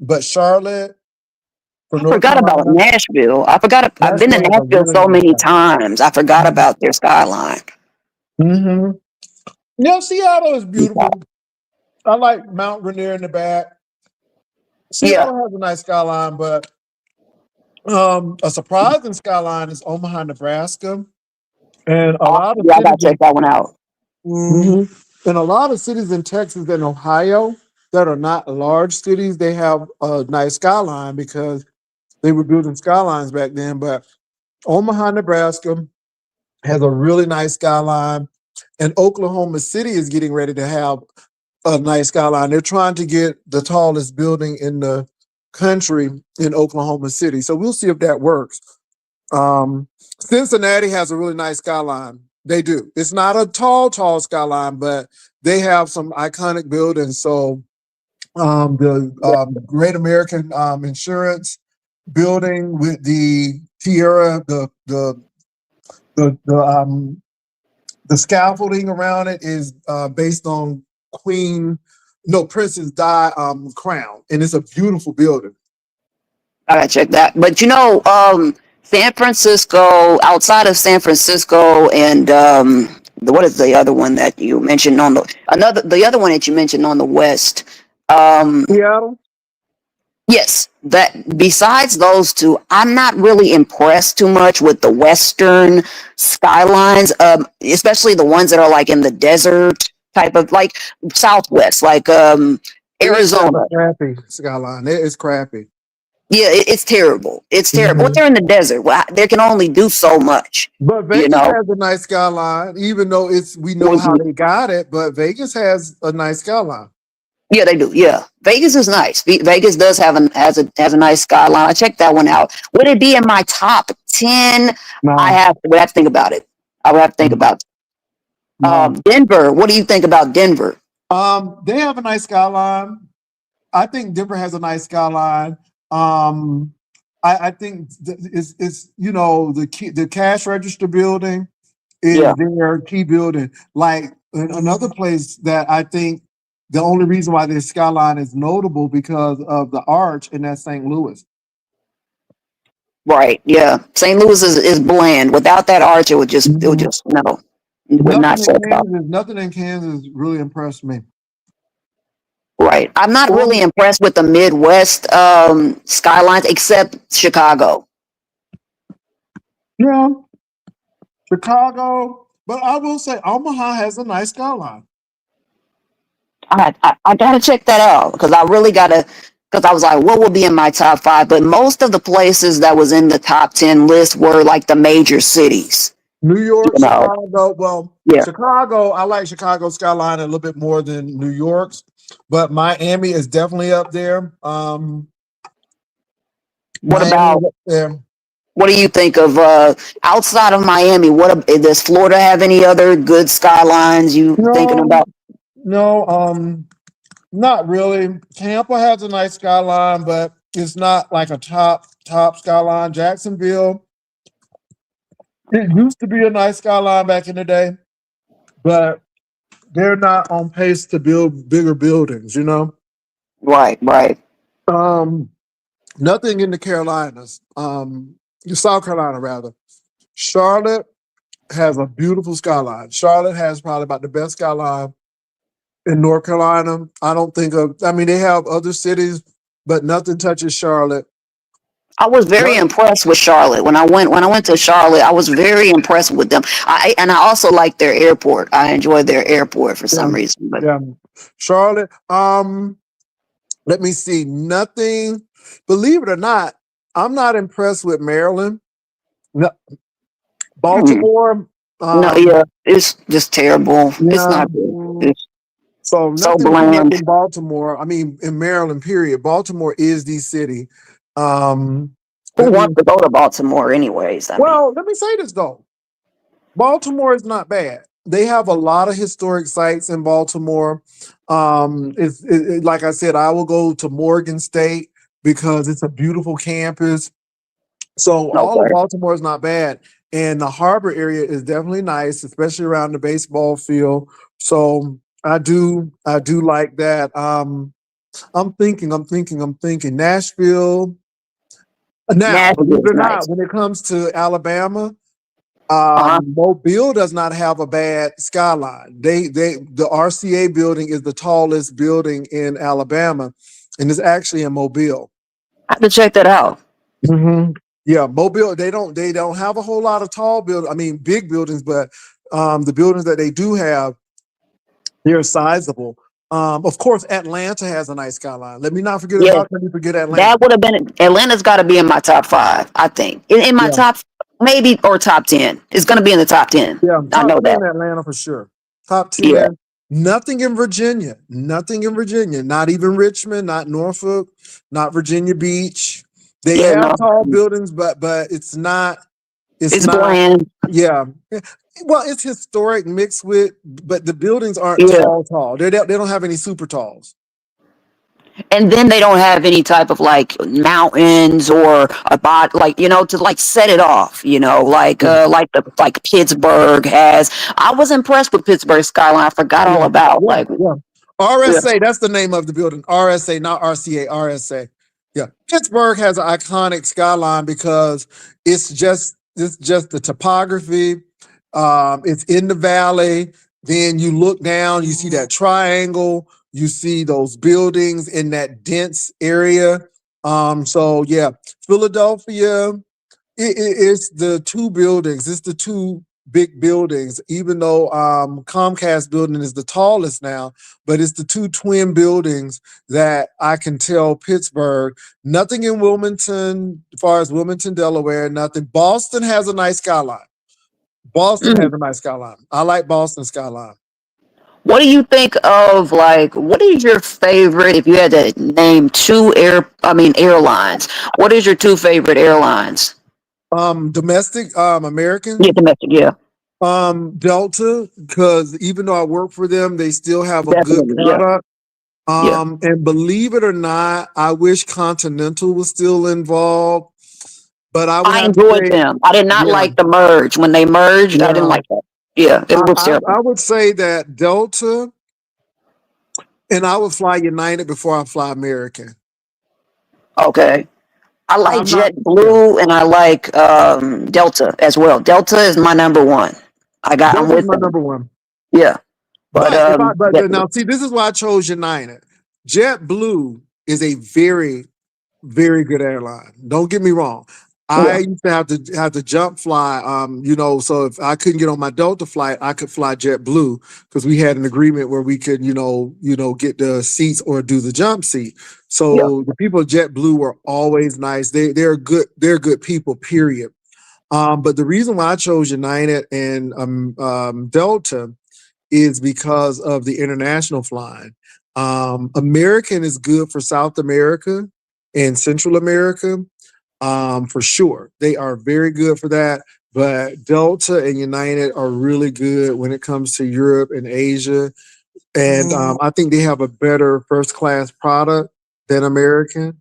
But Charlotte for I North forgot about Carolina, Nashville. I forgot. I've been to Nashville has a Nashville really so nice many skyline. times. I forgot about their skyline. Mm-hmm. Yeah, Seattle is beautiful. I like Mount Rainier in the back. Yeah. Seattle has a nice skyline, but a surprising skyline is Omaha, Nebraska, and a lot of Yeah, I cities gotta check that one out. mhm. And a lot of cities in Texas and Ohio that are not large cities. They have a nice skyline because they were building skylines back then. But Omaha, Nebraska has a really nice skyline, and Oklahoma City is getting ready to have a nice skyline. They're trying to get the tallest building in the country in Oklahoma City. So we'll see if that works. Um, Cincinnati has a really nice skyline. They do. It's not a tall skyline, but they have some iconic buildings. So the Great American Insurance building with the tiara, the scaffolding around it is based on Queen, no, Princess Di crown, and it's a beautiful building. I gotta check that. But San Francisco, outside of San Francisco, and what is the other one that you mentioned on the other one that you mentioned on the west? Um, Seattle. Yes, that besides those two, I'm not really impressed too much with the western skylines, especially the ones that are like in the desert type of like southwest, like Vegas has a Arizona. crappy skyline. It's crappy. Yeah, it's terrible. It's terrible. But Mhm. they're in the desert. Well, they can only do so much, But you Vegas know. has a nice skyline, even though it's we know Well, how they got it. But Vegas has a nice skyline. yeah, they do. Yeah, Vegas is nice. Vegas does have has a nice skyline. I checked that one out. Would it be in my top 10? No, Would have to think about it. I would have to think about no. Denver. What do you think about Denver? They have a nice skyline. I think Denver has a nice skyline. Um, I think it's the cash register building is Yeah, their key building. Like another place that I think the only reason why this skyline is notable because of the arch, and that's St. Louis. right. Yeah, St. Louis is bland. Without that arch, Mhm. no, it would Nothing not in set up. Kansas really impressed me. Right. I'm not really Um, impressed with the Midwest skylines, except Chicago. yeah, Chicago, but I will say Omaha has a nice skyline. I gotta check that out because I really gotta because I was like, what would be in my top 5? But most of the places that was in the top 10 list were like the major cities. New You York, know. Chicago. Well, Yeah. Chicago, I like Chicago skyline a little bit more than New York's, but Miami is definitely up there. What Miami about is up there. what do you think of outside of Miami? Does Florida have any other good skylines you thinking No, about? no, not really. Tampa has a nice skyline, but it's not like a top skyline. Jacksonville, it used to be a nice skyline back in the day, but they're not on pace to build bigger buildings, you know? Right, right. Um, Nothing in the Carolinas. South Carolina rather. Charlotte has a beautiful skyline. Charlotte has probably about the best skyline in North Carolina. I don't think of. I mean, they have other cities, but nothing touches Charlotte. I was very What? impressed with Charlotte when I went to Charlotte. I was very impressed with them. I also like their airport. I enjoyed their airport for Yeah, some reason. But yeah. Charlotte. Let me see. Nothing. Believe it or not, I'm not impressed with Maryland. No, hmm, Baltimore. no, Um, yeah, it's just terrible. It's yeah. not good. It's So so nothing too much bland. in Baltimore. I mean, in Maryland, period. Baltimore is the city. Um, Who let wants me to go to Baltimore, anyways? I mean, let me say this though. Baltimore is not bad. They have a lot of historic sites in Baltimore. Like I said, I will go to Morgan State because it's a beautiful campus. So all of okay. Baltimore is not bad, and the harbor area is definitely nice, especially around the baseball field. So I do like that. I'm thinking. Nashville. Now, believe Nashville it is or not, nice. when it comes to Alabama, Uh huh. Mobile does not have a bad skyline. The RCA building is the tallest building in Alabama, and it's actually in Mobile. I have to check that out. Hmm. Yeah, Mobile. They don't have a whole lot of tall build. I mean, big buildings, but the buildings that they do have, they're sizable. Of course, Atlanta has a nice skyline. Let me not forget. Yeah, How can you forget Atlanta? that would have been Atlanta's got to be in my top 5. I think in my Yeah, top maybe or top 10. It's going to be in the top 10. yeah. I Top know 10 that. Atlanta for sure. Top Yeah. 10. Nothing in Virginia. Nothing in Virginia. Not even Richmond. Not Norfolk. Not Virginia Beach. They Yeah. have No, tall buildings, but it's not. It's it's not. bland. Yeah. Well, it's historic mixed with, but the buildings aren't Yeah. tall. They don't have any super talls. And then they don't have any type of like mountains or a bot like to like set it off. Like Pittsburgh has. I was impressed with Pittsburgh skyline. I forgot all Yeah, about yeah, like yeah. yeah. RSA, that's the name of the building. RSA, not RCA, RSA. Yeah. Pittsburgh has an iconic skyline because it's just the topography. It's in the valley. Then you look down, you see that triangle, you see those buildings in that dense area. So yeah, Philadelphia. It's the two buildings. It's the two big buildings. Even though Comcast building is the tallest now, but it's the two twin buildings that I can tell Pittsburgh. Nothing in Wilmington, as far as Wilmington, Delaware. Nothing. Boston has a nice skyline. Boston has Mm. a nice skyline. I like Boston skyline. What do you think of like what is your favorite if you had to name airlines? What is your two favorite airlines? Domestic, American. Yeah, domestic, yeah. Delta, because even though I work for them, they still have a good Definitely, yeah. product. Yeah. And believe it or not, I wish Continental was still involved, but I would I have to enjoyed say, them. I did not yeah, like the merge. When they merged, I didn't yeah. like that. Yeah, it was terrible. I would say that Delta, and I would fly United before I fly American. Okay. I like I'm not, yeah. JetBlue and I like Delta as well. Delta is my number one. I'm Delta's with my them. number one. Yeah. But But JetBlue. now see, this is why I chose United. JetBlue is a very, very good airline. Don't get me wrong. I Yeah. used to have to jump fly. So if I couldn't get on my Delta flight, I could fly JetBlue because we had an agreement where we could, get the seats or do the jump seat. Yeah. So the people at JetBlue were always nice. They're good. They're good people. Period. But the reason why I chose United and Delta is because of the international flying. American is good for South America and Central America, for sure. They are very good for that. But Delta and United are really good when it comes to Europe and Asia. And I think they have a better first class product than American.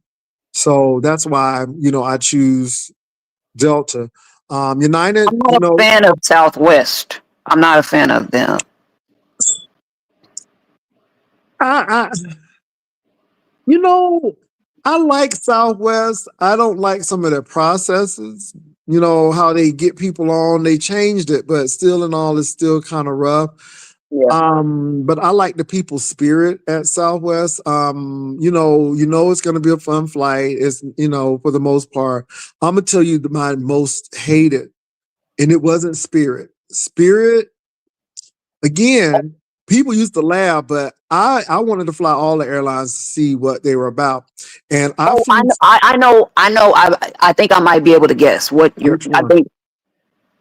So that's why, I choose Delta. United, I'm not a fan of Southwest. I'm not a fan of them. I, You know, I like Southwest. I don't like some of their processes. How they get people on. They changed it, but still in all, it's still kind of rough. Yeah. But I like the people spirit at Southwest. It's gonna be a fun flight. It's for the most part. I'm gonna tell you my most hated, and it wasn't Spirit. Spirit again, people used to laugh, but I wanted to fly all the airlines to see what they were about. And I Oh, flew I know. I think I might be able to guess what you're. which I one? think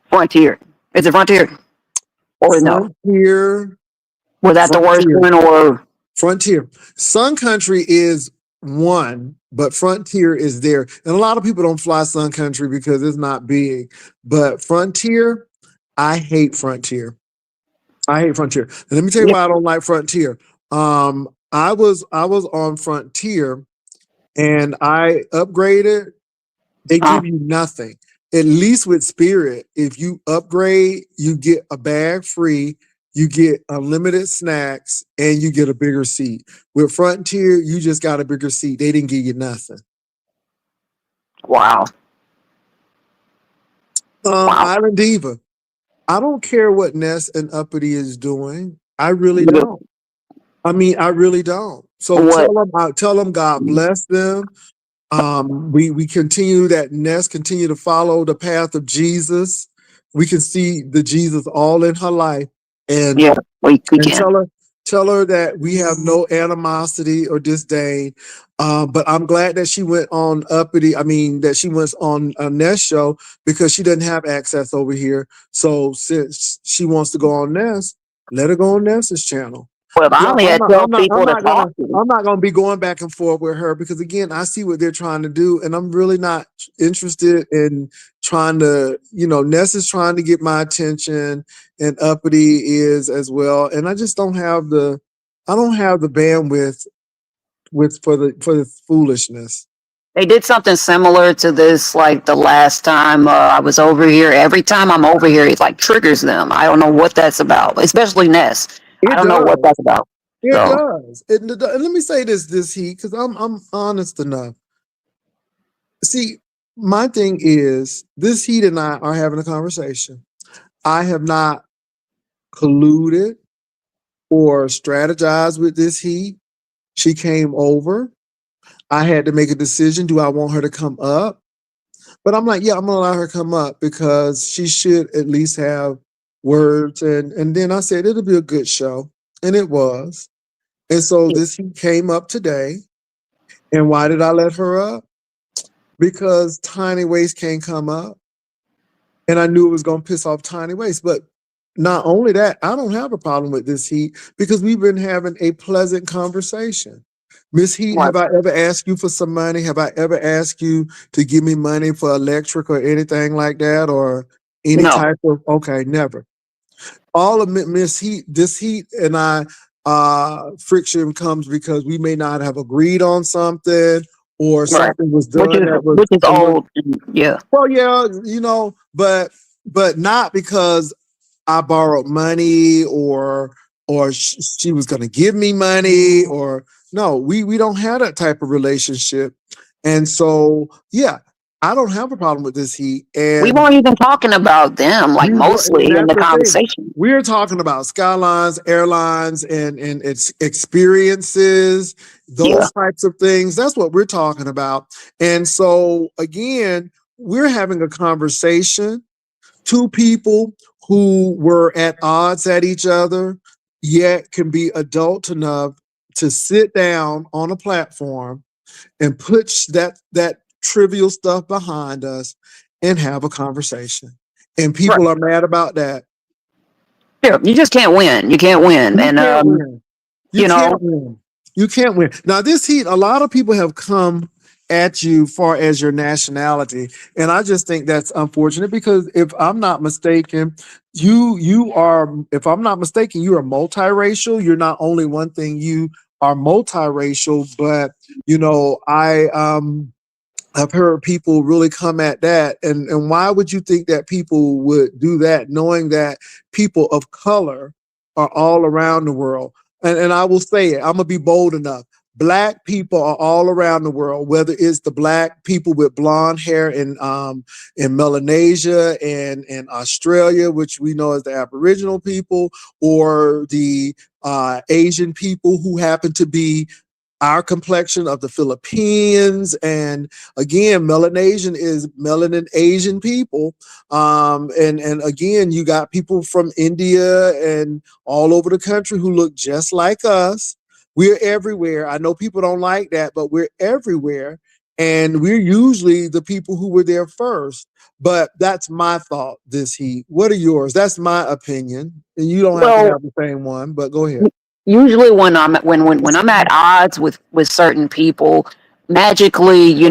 Frontier. Is it Frontier or no? Frontier, Was that the worst Frontier, one or? Frontier. Sun Country is one, but Frontier is there. And a lot of people don't fly Sun Country because it's not big. But Frontier, I hate Frontier. I hate Frontier. And let me tell you Yeah. why I don't like Frontier. I was on Frontier and I upgraded. They Huh? give you nothing. At least with Spirit, if you upgrade, you get a bag free, you get unlimited snacks, and you get a bigger seat. With Frontier, you just got a bigger seat. They didn't give you nothing. Wow. Wow. Island Diva. I don't care what Ness and Uppity is doing. I really don't. I mean, I really don't. So What? tell them God bless them. We continue that Nest continue to follow the path of Jesus. We can see the Jesus all in her life, and Yeah. We and can. tell her that we have no animosity or disdain. But I'm glad that she went on uppity. I mean, that she went on a Nest show because she doesn't have access over here. So since she wants to go on Nest, let her go on Nest's channel. Well, if I Yeah, only I'm had not. 12 I'm not. I'm people to not gonna. talk to. I'm not gonna be going back and forth with her because again, I see what they're trying to do, and I'm really not interested in trying to. Ness is trying to get my attention, and Uppity is as well, and I just don't have the. I don't have the bandwidth for the foolishness. They did something similar to this, like the last time I was over here. Every time I'm over here, it like triggers them. I don't know what that's about, especially Ness. I It don't know what does. that's about. It So, does. And let me say this heat because I'm honest enough. See, my thing is this heat and I are having a conversation. I have not colluded or strategized with this heat. She came over. I had to make a decision. Do I want her to come up? But I'm like, yeah, I'm gonna allow her to come up because she should at least have words. And then I said it'll be a good show. And it was. And so this he came up today. And why did I let her up? Because Tiny Waist can't come up. And I knew it was gonna piss off Tiny Waist. But not only that, I don't have a problem with this Heat because we've been having a pleasant conversation. Miss Heat, Like, have I ever asked you for some money? Have I ever asked you to give me money for electric or anything like that? Or any no, type of, okay, never. All of Miss Heat, this Heat and I, friction comes because we may not have agreed on something or right. something was done that was Which is a little, old. And, yeah, well, yeah, but not because I borrowed money or she was going to give me money or no, we don't have that type of relationship. And so, yeah, I don't have a problem with this Heat. we And weren't even talking about them, like and mostly in that's the the thing. conversation. We're talking about skylines, airlines, and its experiences, Yeah, those types of things. That's what we're talking about. And so again, we're having a conversation. Two people who were at odds at each other, yet can be adult enough to sit down on a platform and put that trivial stuff behind us and have a conversation. And right. people are mad about that. Yeah, you just can't win. You can't win, You and can't win. You you can't know, win. You can't win. Now, this Heat, a lot of people have come at you far as your nationality. And I just think that's unfortunate because if I'm not mistaken, you are, if I'm not mistaken, you are multiracial. You're not only one thing, you are multiracial, but I've heard people really come at that. And why would you think that people would do that, knowing that people of color are all around the world? And I will say it, I'm gonna be bold enough. Black people are all around the world, whether it's the black people with blonde hair in Melanesia and in Australia, which we know as the Aboriginal people, or the Asian people who happen to be our complexion of the Philippines. And again, Melanesian is melanin Asian people. And again, you got people from India and all over the country who look just like us. We're everywhere. I know people don't like that, but we're everywhere. And we're usually the people who were there first. But that's my thought, this Heat. What are yours? That's my opinion. And you don't have to well, have the same one, but go ahead. usually when when I'm at odds with certain people, magically,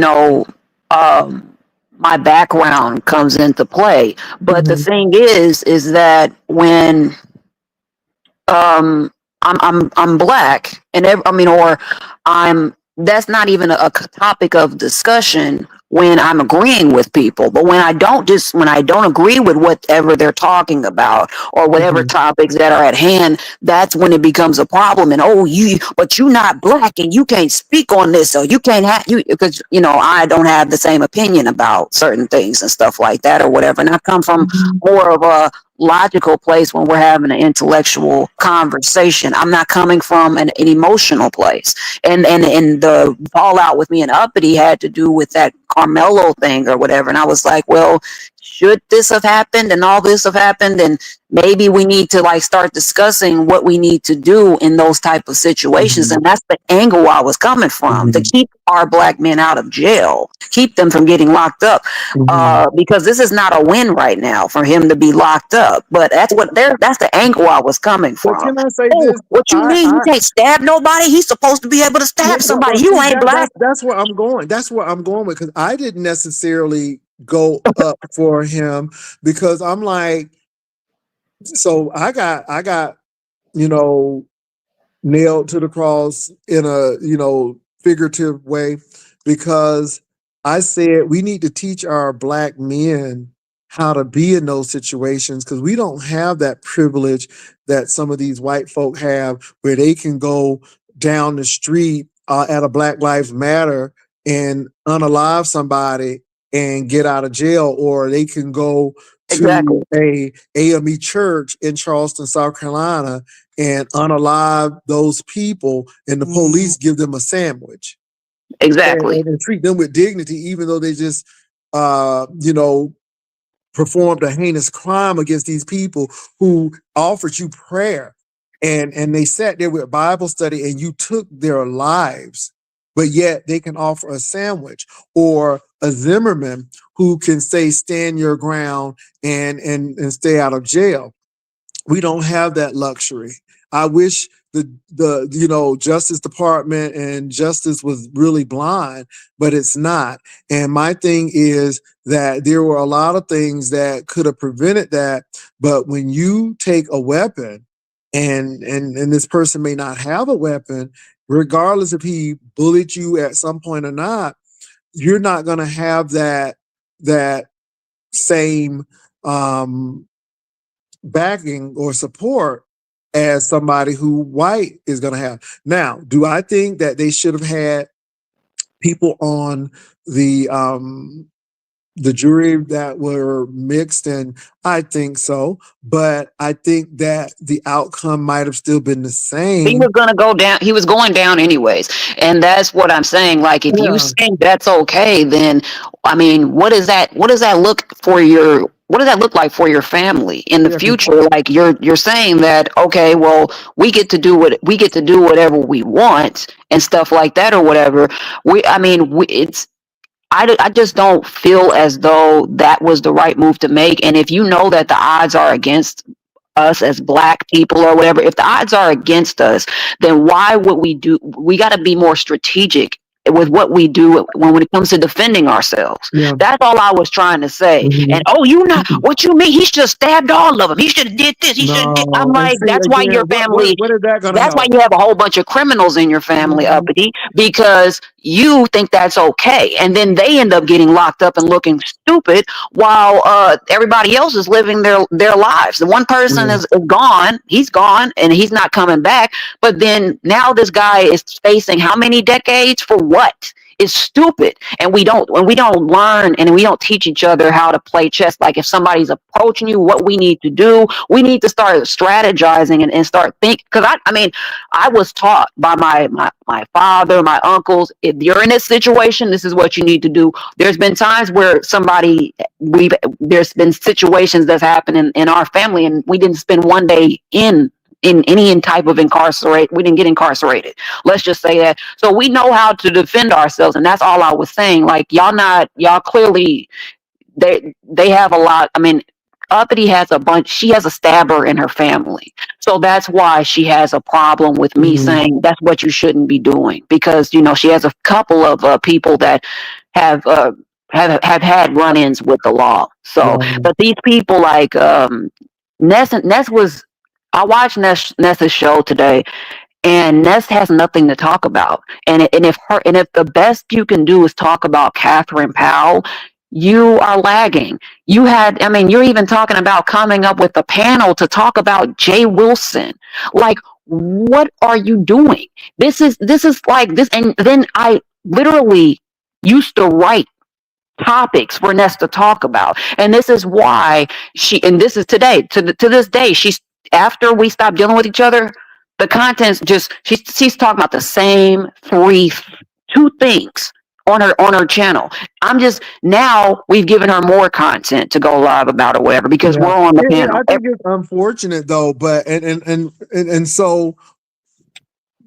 um, my background comes into play. But the Mhm. thing is that when um I'm black and I mean, or I'm that's not even a topic of discussion when I'm agreeing with people. But when I don't agree with whatever they're talking about or whatever Mhm. topics that are at hand, that's when it becomes a problem. And but you're not black and you can't speak on this, or you can't have you because I don't have the same opinion about certain things and stuff like that or whatever. And I come from more of a logical place when we're having an intellectual conversation. I'm not coming from an emotional place. And the fallout with me and Uppity had to do with that Carmelo thing or whatever. And I was like, well, should this have happened and all this have happened? And maybe we need to like start discussing what we need to do in those type of situations. Mhm. And that's the angle I was coming from, to Mhm. keep our black men out of jail, keep them from getting locked up. Mhm. Because this is not a win right now for him to be locked up. But that's the angle I was coming But from. can I say Oh, this? what you mean? He I can't stab nobody? He's supposed to be able to Yeah, stab well, somebody. see, You ain't black. that's where I'm going. That's where I'm going with, because I didn't necessarily go up for him because I'm like, so I got you know nailed to the cross in a figurative way because I said we need to teach our black men how to be in those situations because we don't have that privilege that some of these white folk have where they can go down the street at a Black Lives Matter and unalive somebody and get out of jail, or they can go Exactly. to a AME church in Charleston, South Carolina, and unalive those people, and the police give them a sandwich. Exactly. and treat them with dignity, even though they just, you know, performed a heinous crime against these people who offered you prayer, and they sat there with Bible study and you took their lives, but yet they can offer a sandwich, or a Zimmerman who can say stand your ground and stay out of jail. We don't have that luxury. I wish the Justice Department and justice was really blind, but it's not. And my thing is that there were a lot of things that could have prevented that, but when you take a weapon, and this person may not have a weapon, regardless if he bullied you at some point or not, you're not going to have that same um backing or support as somebody who white is going to have. Now, do I think that they should have had people on the um the jury that were mixed? And I think so, but I think that the outcome might have still been the He same. was gonna go down. He was going down anyways, and that's what I'm saying. Like, if you Yeah, think that's okay, then I mean, what does that? What does that look for your? What does that look like for your family in the yeah, future? Like, you're saying that, okay, well, we get to do whatever we want and stuff like that, or whatever. I mean, it's I just don't feel as though that was the right move to make. And if you know that the odds are against us as black people or whatever, if the odds are against us, then why would we do? We got to be more strategic with what we do when it comes to defending ourselves. yeah. That's all I was trying to say. And Mhm. oh, you not what you mean? He should have stabbed all of them. He should have did this. He should have. I'm No, and like, see that's why again, your family. what is that going to That's why help? you have a whole bunch of criminals in your family, Mhm. uppity, because you think that's okay, and then they end up getting locked up and looking stupid while everybody else is living their lives. The one person Yeah, is gone, he's gone, and he's not coming back. But then now this guy is facing how many decades for what? Is stupid. And we don't learn and we don't teach each other how to play chess. Like, if somebody's approaching you, what we need to do, we need to start strategizing and start thinking. Because I mean, I was taught by my father, my uncles, if you're in this situation, this is what you need to do. There's been times where there's been situations that's happened in our family, and we didn't spend one day in any type of incarcerate. We didn't get incarcerated. Let's just say that. So we know how to defend ourselves, and that's all I was saying. Like, y'all clearly, they have a lot. I mean, Uppity has a bunch. She has a stabber in her family, so that's why she has a problem with me mhm, saying that's what you shouldn't be doing, because she has a couple of people that have uh, have had run-ins with the law. So, yeah, but these people like Ness was. I watched Ness's show today, and Ness has nothing to talk about. And if the best you can do is talk about Catherine Powell, you are lagging. I mean, you're even talking about coming up with a panel to talk about Jay Wilson. Like, what are you doing? This is like this. And then I literally used to write topics for Ness to talk about. And this is why and this is today, to this day, after we stopped dealing with each other, the content's just, she's talking about the same two things on her channel. I'm just, now we've given her more content to go live about or whatever, because yeah. we're on the I panel. think it's unfortunate though, but and so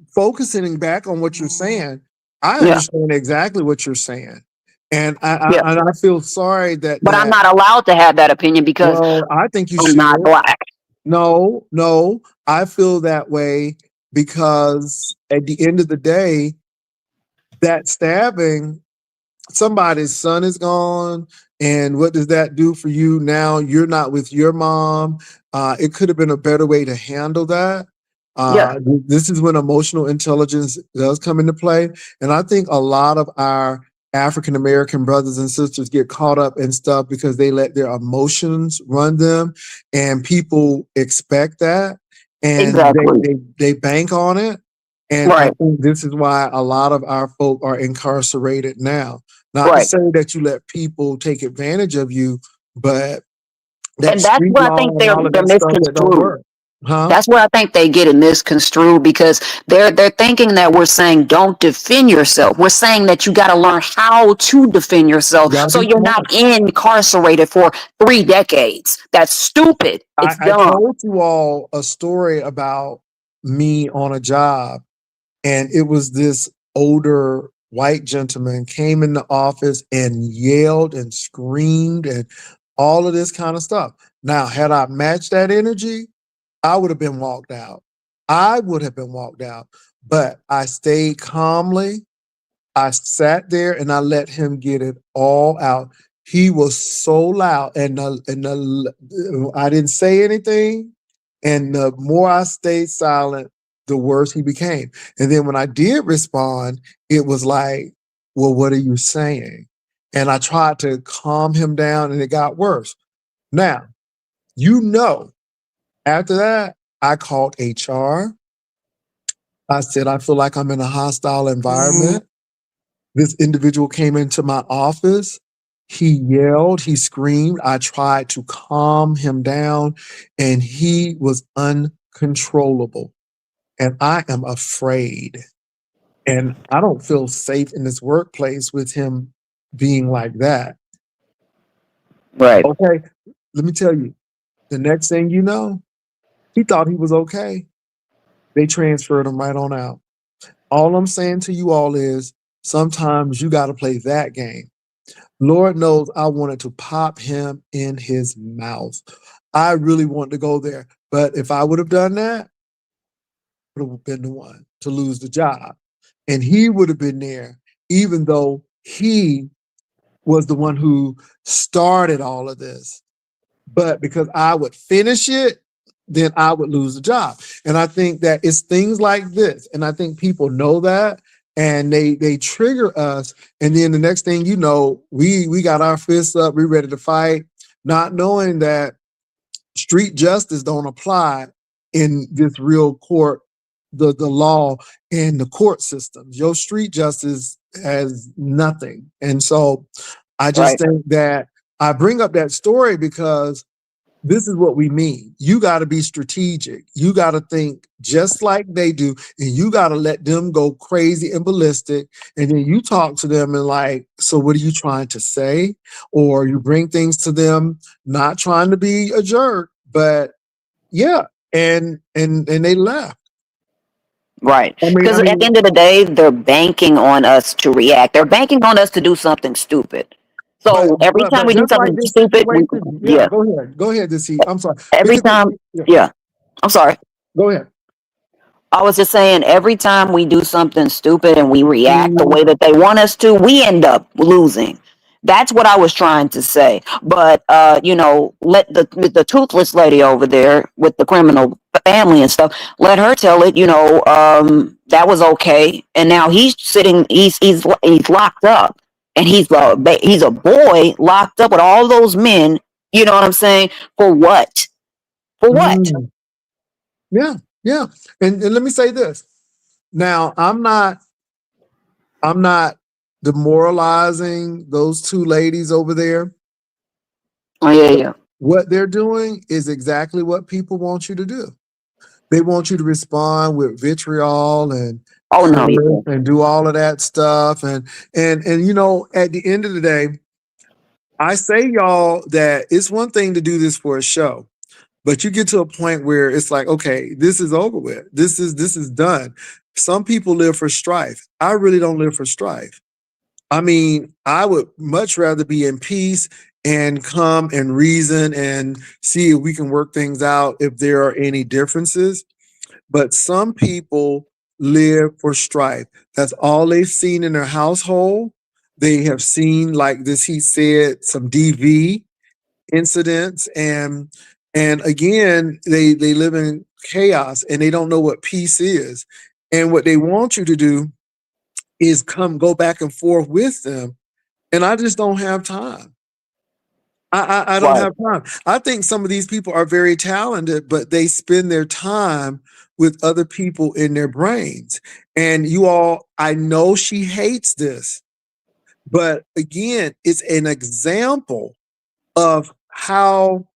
focusing back on what you're saying, I Yeah, understand exactly what you're saying, and yeah. I feel sorry But I'm that. not allowed to have that opinion because Well, I think you I'm not should. black. No, no, I feel that way because at the end of the day, that stabbing, somebody's son is gone, and what does that do for you? Now you're not with your mom. It could have been a better way to handle that. Yeah, This is when emotional intelligence does come into play, and I think a lot of our African American brothers and sisters get caught up in stuff because they let their emotions run them, and people expect that, and exactly. they bank on it. And I Right, think this is why a lot of our folk are incarcerated now. Not to right. say that you let people take advantage of you, but that And that's street what I law think and they're all of they're that stuff that don't misconstrued. work. Huh? That's where I think they get it misconstrued because they're thinking that we're saying don't defend yourself. We're saying that you got to learn how to defend You yourself gotta so be you're smart. not incarcerated for 3 decades. That's stupid. It's I dumb. told you all a story about me on a job, and it was this older white gentleman came in the office and yelled and screamed and all of this kind of stuff. Now, had I matched that energy, I would have been walked out. I would have been walked out, but I stayed calmly. I sat there and I let him get it all out. He was so loud, I didn't say anything. And the more I stayed silent, the worse he became. And then when I did respond, it was like, "Well, what are you saying?" And I tried to calm him down, and it got worse. Now, you know, after that, I called HR. I said, "I feel like I'm in a hostile environment." This individual came into my office. He yelled, he screamed. I tried to calm him down, and he was uncontrollable. And I am afraid. And I don't feel safe in this workplace with him being like that. Right. Okay, let me tell you, the next thing you know, he thought he was okay. They transferred him right on out. All I'm saying to you all is sometimes you got to play that game. Lord knows I wanted to pop him in his mouth. I really wanted to go there. But if I would have done that, I would have been the one to lose the job. And he would have been there, even though he was the one who started all of this. But because I would finish it, then I would lose the job. And I think that it's things like this. And I think people know that and they trigger us. And then the next thing you know, we got our fists up, we ready to fight, not knowing that street justice don't apply in this real court, the law and the court systems. Your street justice has nothing. And so I just Right. think that I bring up that story because this is what we mean. You got to be strategic. You got to think just like they do, and you got to let them go crazy and ballistic. And then you talk to them and like, so what are you trying to say? Or you bring things to them, not trying to be a jerk, but yeah. And they left. Right. I mean, I Because at the mean, end of the day, they're banking on us to react. They're banking on us to do something stupid. but So every but time but we do just like something this stupid, situation, yeah. yeah. Go ahead, this I'm sorry Every because time, yeah, yeah. I'm sorry. go ahead. I was just saying, every time we do something stupid and we react the Mhm. way that they want us to, we end up losing. That's what I was trying to say. But let the toothless lady over there with the criminal family and stuff, let her tell it. That was okay. And now he's sitting. He's locked up, and he's a boy locked up with all those men. You know what I'm saying? For what? For what? Mm. Yeah, yeah. And let me say this. Now, I'm not demoralizing those two ladies over there. Oh yeah, yeah. What they're doing is exactly what people want you to do. They want you to respond with vitriol and Oh no, curse yeah. and do all of that stuff. And at the end of the day, I say y'all that it's one thing to do this for a show. But you get to a point where it's like, okay, this is over with. This is done. Some people live for strife. I really don't live for strife. I mean, I would much rather be in peace and come and reason and see if we can work things out if there are any differences. But some people live for strife. That's all they've seen in their household. They have seen, like this, he said, some DV incidents and again they live in chaos and they don't know what peace is. And what they want you to do is come go back and forth with them, and I just don't have time. I don't Right. have time. I think some of these people are very talented, but they spend their time with other people in their brains. And you all, I know she hates this, but again, it's an example of how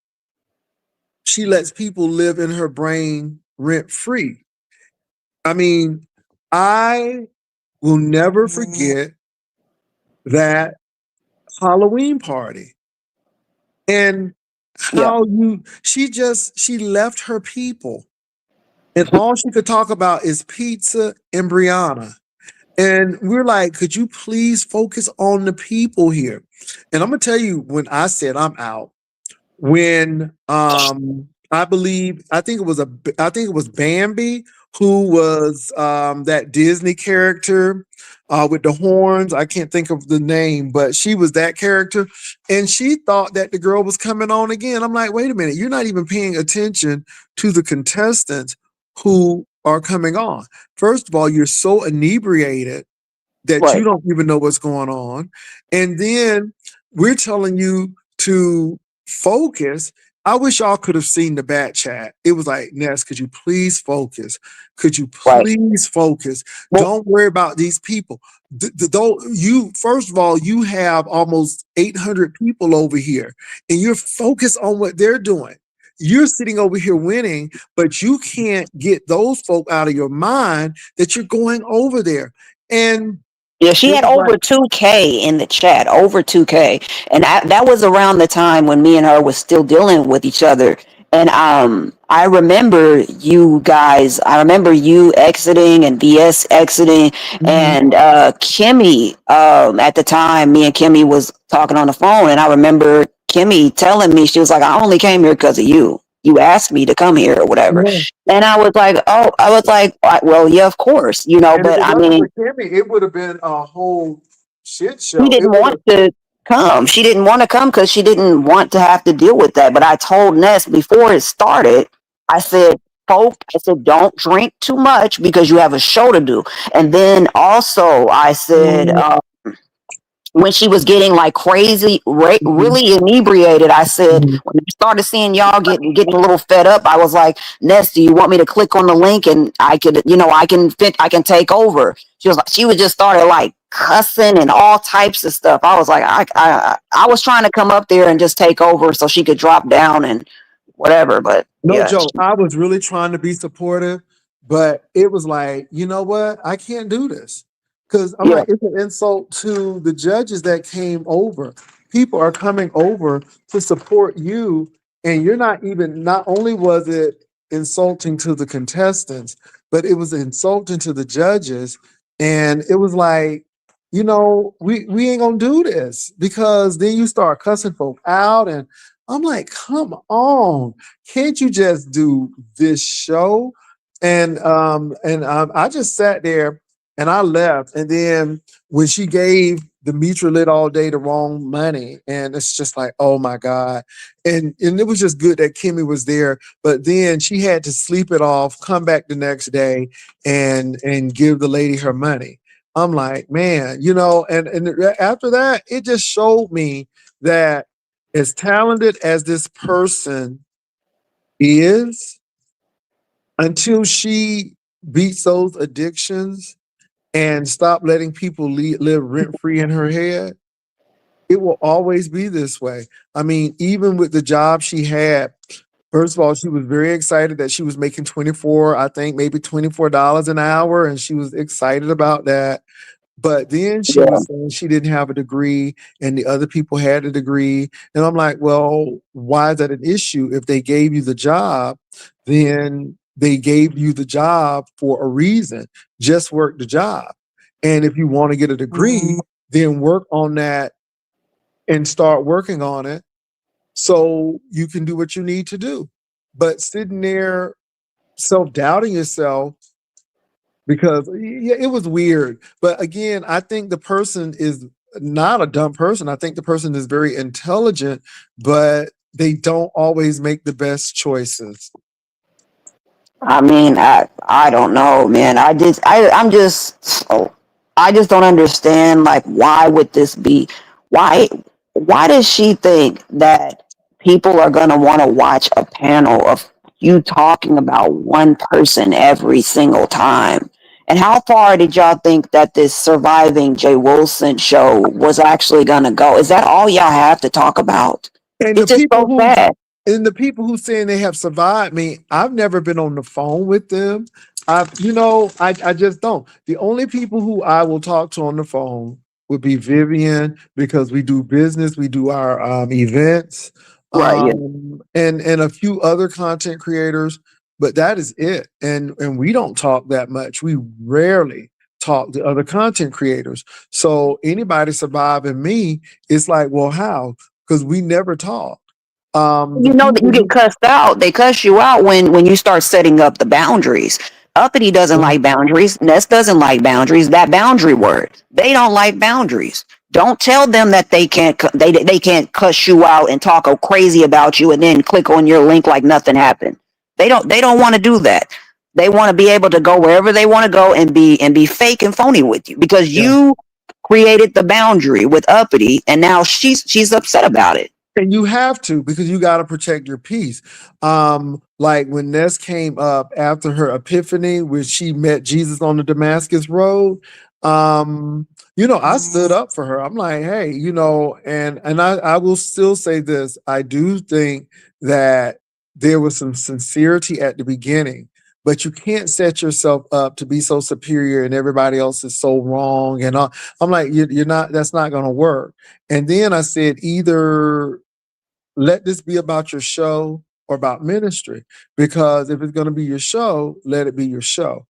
she lets people live in her brain rent free. I mean, I will never forget that Halloween party and Yeah. how she left her people and all she could talk about is pizza and Brianna. And we're like, could you please focus on the people here? And I'm gonna tell you when I said I'm out, when I think it was Bambi who was that Disney character with the horns. I can't think of the name, but she was that character, and she thought that the girl was coming on again. I'm like, wait a minute, you're not even paying attention to the contestants who are coming on. First of all, you're so inebriated that you Right. don't even know what's going on. And then we're telling you to focus. I wish y'all could have seen the bat chat. It was like, Ness, could you please focus? Could you Right. please focus? Well, Don't worry about these people. Don't you first of all, you have almost 800 people over here, and you're focused on what they're doing. You're sitting over here winning, but you can't get those folk out of your mind that you're going over there. And yeah, she it had was like, over 2K in the chat, over 2K. And that was around the time when me and her was still dealing with each other. And I remember you exiting and VS exiting mhm, and Kimmy at the time me and Kimmy was talking on the phone and I remember Kimmy telling me she was like I only came here because of you. You asked me to come here or whatever. yeah. And I was like, oh, I was like, well, yeah, of course, And if but it I wasn't mean, for Kimmy, it would have been a whole shit she show. It didn't would want have. to come. She didn't want to come because she didn't want to have to deal with that. But I told Ness before it started, I said, Folk, I said, don't drink too much because you have a show to do. And then also, I said, Mhm, when she was getting like crazy, mhm, really inebriated, I said, mhm. when I started seeing y'all getting a little fed up, I was like, Ness, do you want me to click on the link and I could, I can take over. She was just started like cussing and all types of stuff. I was like, I was trying to come up there and just take over so she could drop down and whatever. But No yeah, joke. I was really trying to be supportive, but it was like, you know what? I can't do this. Because I'm yeah, like, it's an insult to the judges that came over. People are coming over to support you. And you're not even, not only was it insulting to the contestants, but it was insulting to the judges. And it was like, we ain't gonna do this because then you start cussing folk out. And I'm like, come on, can't you just do this show? And I just sat there and I left. And then when she gave the Mitra lit all day the wrong money, and it's just like, oh my God. And it was just good that Kimmy was there. But then she had to sleep it off, come back the next day and give the lady her money. I'm like, man, and after that, it just showed me that as talented as this person is, until she beats those addictions and stop letting people live rent free in her head, it will always be this way. I mean, even with the job she had, first of all, she was very excited that she was making 24, I think maybe $24 an hour, and she was excited about that. But then she yeah, was saying she didn't have a degree and the other people had a degree. And I'm like, well, why is that an issue? If they gave you the job, then they gave you the job for a reason. Just work the job. And if you want to get a degree, then work on that and start working on it so you can do what you need to do. But sitting there self doubting yourself, because yeah, it was weird. But again, I think the person is not a dumb person. I think the person is very intelligent, but they don't always make the best choices. I mean, I don't know, man. I'm just so I just don't understand. Like, why would this be? Why why does she think that people are gonna want to watch a panel of you talking about one person every single time? And how far did y'all think that this surviving Jay Wilson show was actually gonna go? Is that all y'all have to talk about? And the It's just people so who sad. and the people who saying they have survived me, I've never been on the phone with them. I just don't. The only people who I will talk to on the phone would be Vivian because we do business, we do our events, Right. Yeah. and a few other content creators, but that is it. And we don't talk that much. We rarely talk to other content creators. So anybody surviving me, it's like, well, how? Because we never talk. The You know that you people get cussed out. They cuss you out when you start setting up the boundaries. Uppity doesn't who like boundaries. Ness doesn't like boundaries. That boundary word. They don't like boundaries. Don't tell them that they can't cuss you out and talk crazy about you and then click on your link like nothing happened. They don't want to do that. They want to be able to go wherever they want to go and be fake and phony with you because yeah. you created the boundary with Uppity and now she's upset about it. And you have to because you got to protect your peace. Like when Ness came up after her epiphany, where she met Jesus on the Damascus Road. I stood up for her. I'm like, hey, and I will still say this. I do think that there was some sincerity at the beginning, but you can't set yourself up to be so superior and everybody else is so wrong. And I'm like, you're not. That's not going to work. And then I said, either let this be about your show or about ministry. Because if it's going to be your show, let it be your show.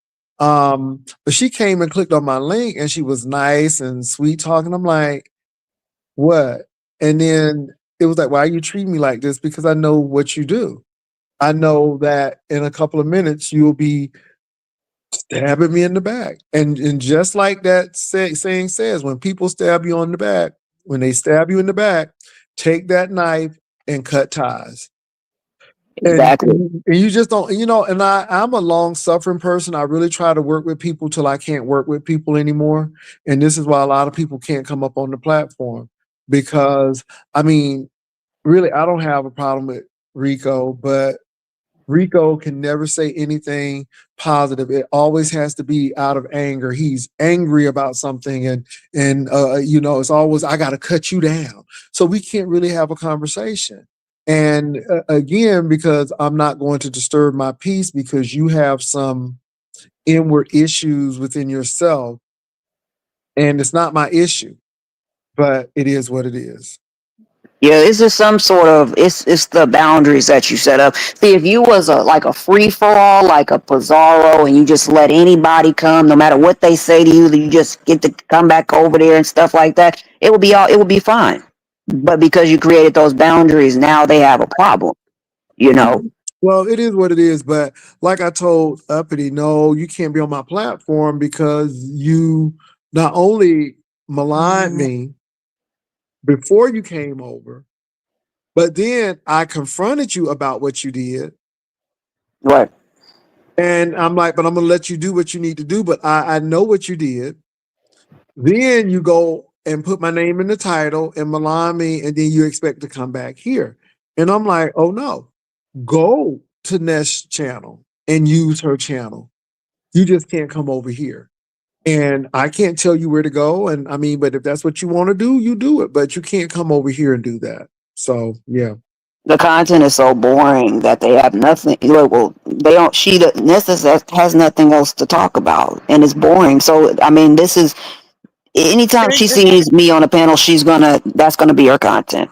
But she came and clicked on my link and she was nice and sweet talking. I'm like, what? And then it was like, why are you treating me like this? Because I know what you do. I know that in a couple of minutes you'll be stabbing me in the back. And just like that saying says, when people stab you on the back, when they stab you in the back, take that knife and cut ties. And, Exactly. and you just don't, and I'm a long suffering person. I really try to work with people till I can't work with people anymore. And this is why a lot of people can't come up on the platform because, I mean, really, I don't have a problem with Rico, but Rico can never say anything positive. It always has to be out of anger. He's angry about something, and it's always I got to cut you down. So we can't really have a conversation. And again, because I'm not going to disturb my peace because you have some inward issues within yourself, and it's not my issue, but it is what it is. Yeah, it's just some sort of it's the boundaries that you set up. See, if you was a free for all, like a Pizarro, and you just let anybody come, no matter what they say to you, that you just get to come back over there and stuff like that, it would be fine. But because you created those boundaries, now they have a problem. You know, Well, it is what it is, but like I told Uppity, no, you can't be on my platform because you not only maligned me before you came over, but then I confronted you about what you did. right? And I'm like, but I'm gonna let you do what you need to do, but I know what you did. Then you go and put my name in the title and malign me, and then you expect to come back here. And I'm like, oh no, go to Nesh's channel and use her channel. You just can't come over here. And I can't tell you where to go. And I mean, but if that's what you want to do, you do it. But you can't come over here and do that. So yeah. The content is so boring that they have nothing. Well, they don't. Nessa has nothing else to talk about, and it's boring. So I mean, this is anytime And, she sees me on a panel, that's gonna be her content.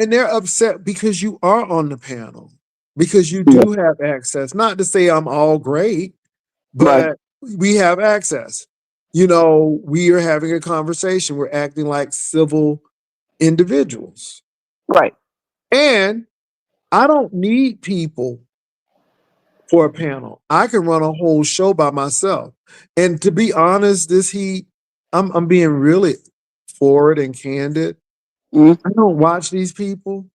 and they're upset because you are on the panel, because you Yeah. do have access. Not to say I'm all great, Right, but we have access. We are having a conversation. We're acting like civil individuals. right. And I don't need people for a panel. I can run a whole show by myself. And to be honest, this heat, I'm being really forward and candid. Mm, I don't watch these people.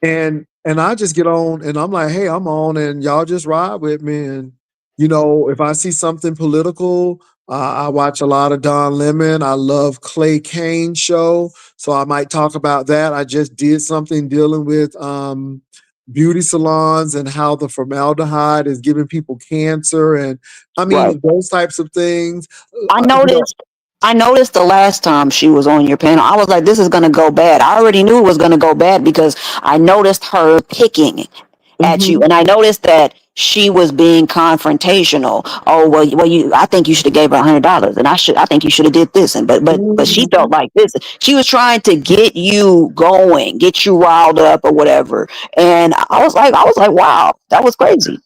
And I just get on and I'm like, hey, I'm on and y'all just ride with me. And if I see something political, I watch a lot of Don Lemon. I love Clay Kane show, so I might talk about that. I just did something dealing with beauty salons and how the formaldehyde is giving people cancer, and I right. mean those types of things. I Uh, you know, noticed. I noticed the last time she was on your panel, I was like, this is going to go bad. I already knew it was going to go bad because I noticed her picking at you, Mm-hmm. and I noticed that she was being confrontational. Oh well, I think you should have gave her $100, and I think you should have did this, and but she Mm-hmm. felt like this. She was trying to get you going, get you riled up or whatever, and I was like, wow, that was crazy.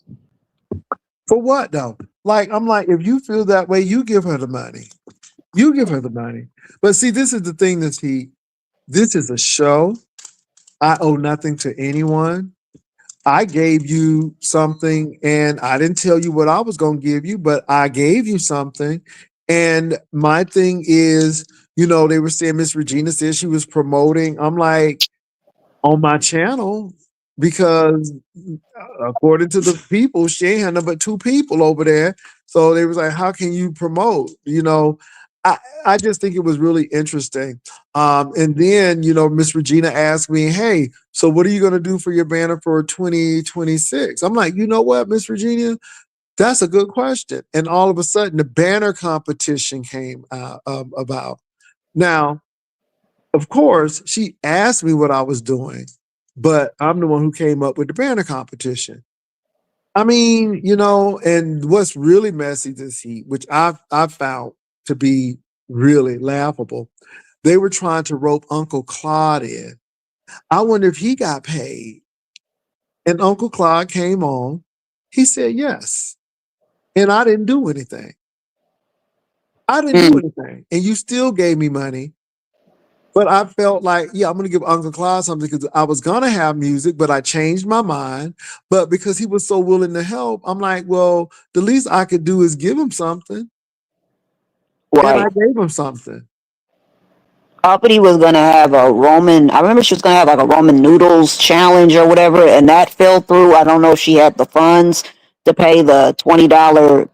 For what though? Like I'm like, if you feel that way, you give her the money. You give her the money. But see, this is the thing that's this is a show. I owe nothing to anyone. I gave you something and I didn't tell you what I was going to give you, but I gave you something. And my thing is, they were saying Miss Regina said she was promoting. I'm like, on my channel, because according to the people, she ain't had nothing but two people over there. So they was like, how can you promote? I just think it was really interesting. And then, Miss Regina asked me, hey, so what are you going to do for your banner for 2026? I'm like, you know what, Miss Regina, that's a good question. And all of a sudden, the banner competition came about. Now, of course, she asked me what I was doing, but I'm the one who came up with the banner competition. I mean, and what's really messy this heat, which I've found to be really laughable, they were trying to rope Uncle Claude in. I wonder if he got paid. And Uncle Claude came on. He said yes. And I didn't do anything. I didn't do Mm, anything. And you still gave me money. But I felt like, yeah, I'm going to give Uncle Clive something because I was going to have music, but I changed my mind. But because he was so willing to help, I'm like, well, the least I could do is give him something. And I right. gave him something. Uppity was gonna have a Roman. I remember she was gonna have like a Roman noodles challenge or whatever, and that fell through. I don't know if she had the funds to pay the $20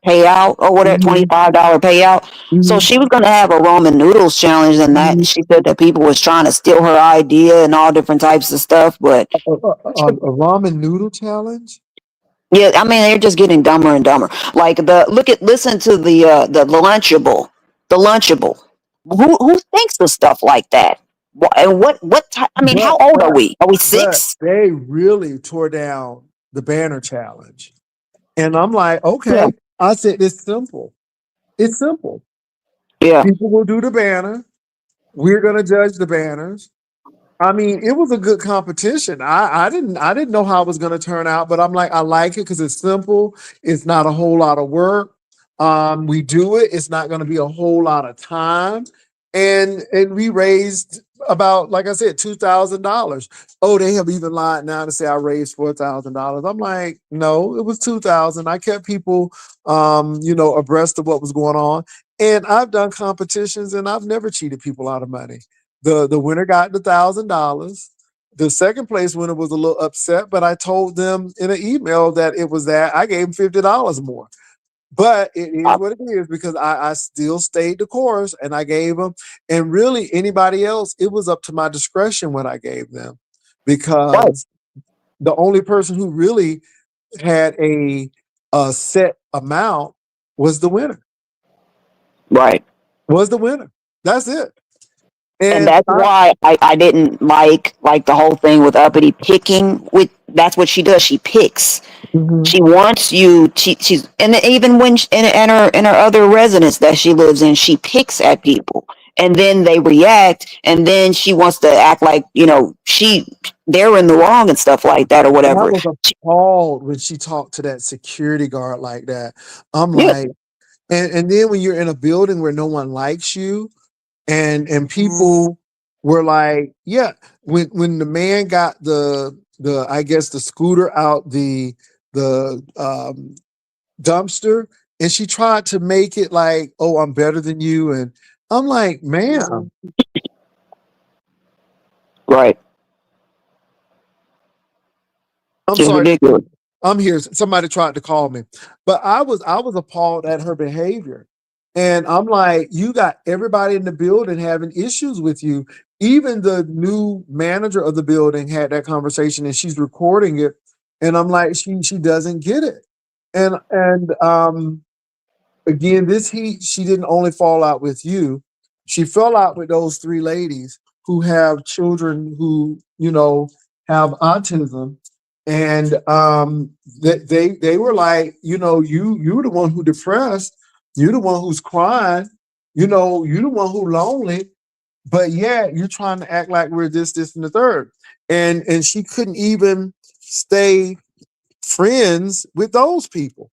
payout or whatever, Mm-hmm, $25 payout. So mm-hmm, she was gonna have a Roman noodles challenge, and that mm-hmm. she said that people was trying to steal her idea and all different types of stuff. But A ramen noodle challenge? yeah, I mean they're just getting dumber and dumber. Like listen to the Lunchable, the Lunchable. Who thinks of stuff like that? And what type? I mean, But how old are but we? Are we but 6? they really tore down the banner challenge. And I'm like, Yeah, okay. I said it's simple. It's simple. yeah, People will do the banner. We're gonna judge the banners. I mean, it was a good competition. I didn't know how it was going to turn out, but I'm like, I like it because it's simple. It's not a whole lot of work. We do it. It's not going to be a whole lot of time, and we raised about, like I said, $2,000. Oh, they have even lied now to say I raised $4,000. I'm like, no, it was 2,000. I kept people, abreast of what was going on, and I've done competitions, and I've never cheated people out of money. The winner got the $1,000. The second place winner was a little upset, but I told them in an email that it was that I gave him $50 more. But it is what it is because I still stayed the course and I gave them. And really, anybody else, it was up to my discretion what I gave them right, because the only person who really had a set amount was the winner. right. Was the winner. That's it. And And that's why I didn't like the whole thing with Uppity picking. With that's what she does. She picks. Mhm. She wants you. She's and even when in her other residence that she lives in, she picks at people, and then they react, and then she wants to act like they're in the wrong and stuff like that or I whatever. was appalled when she talked to that security guard like that. I'm Yeah, like, and then when you're in a building where no one likes you, and people were like, yeah, when the man got the I guess the scooter out the dumpster, and she tried to make it like, oh, I'm better than you, and I'm like, man, right. I'm It's sorry. ridiculous. I'm here. Somebody tried to call me, but I was appalled at her behavior, and I'm like, you got everybody in the building having issues with you. Even the new manager of the building had that conversation, and she's recording it. And I'm like, she doesn't get it. And again, this heat, she didn't only fall out with you. she fell out with those three ladies who have children who, have autism. And they were like, you're the one who depressed, you're the one who's crying, you're the one who lonely, but yeah, you're trying to act like we're this, and the third. And she couldn't even stay friends with those people.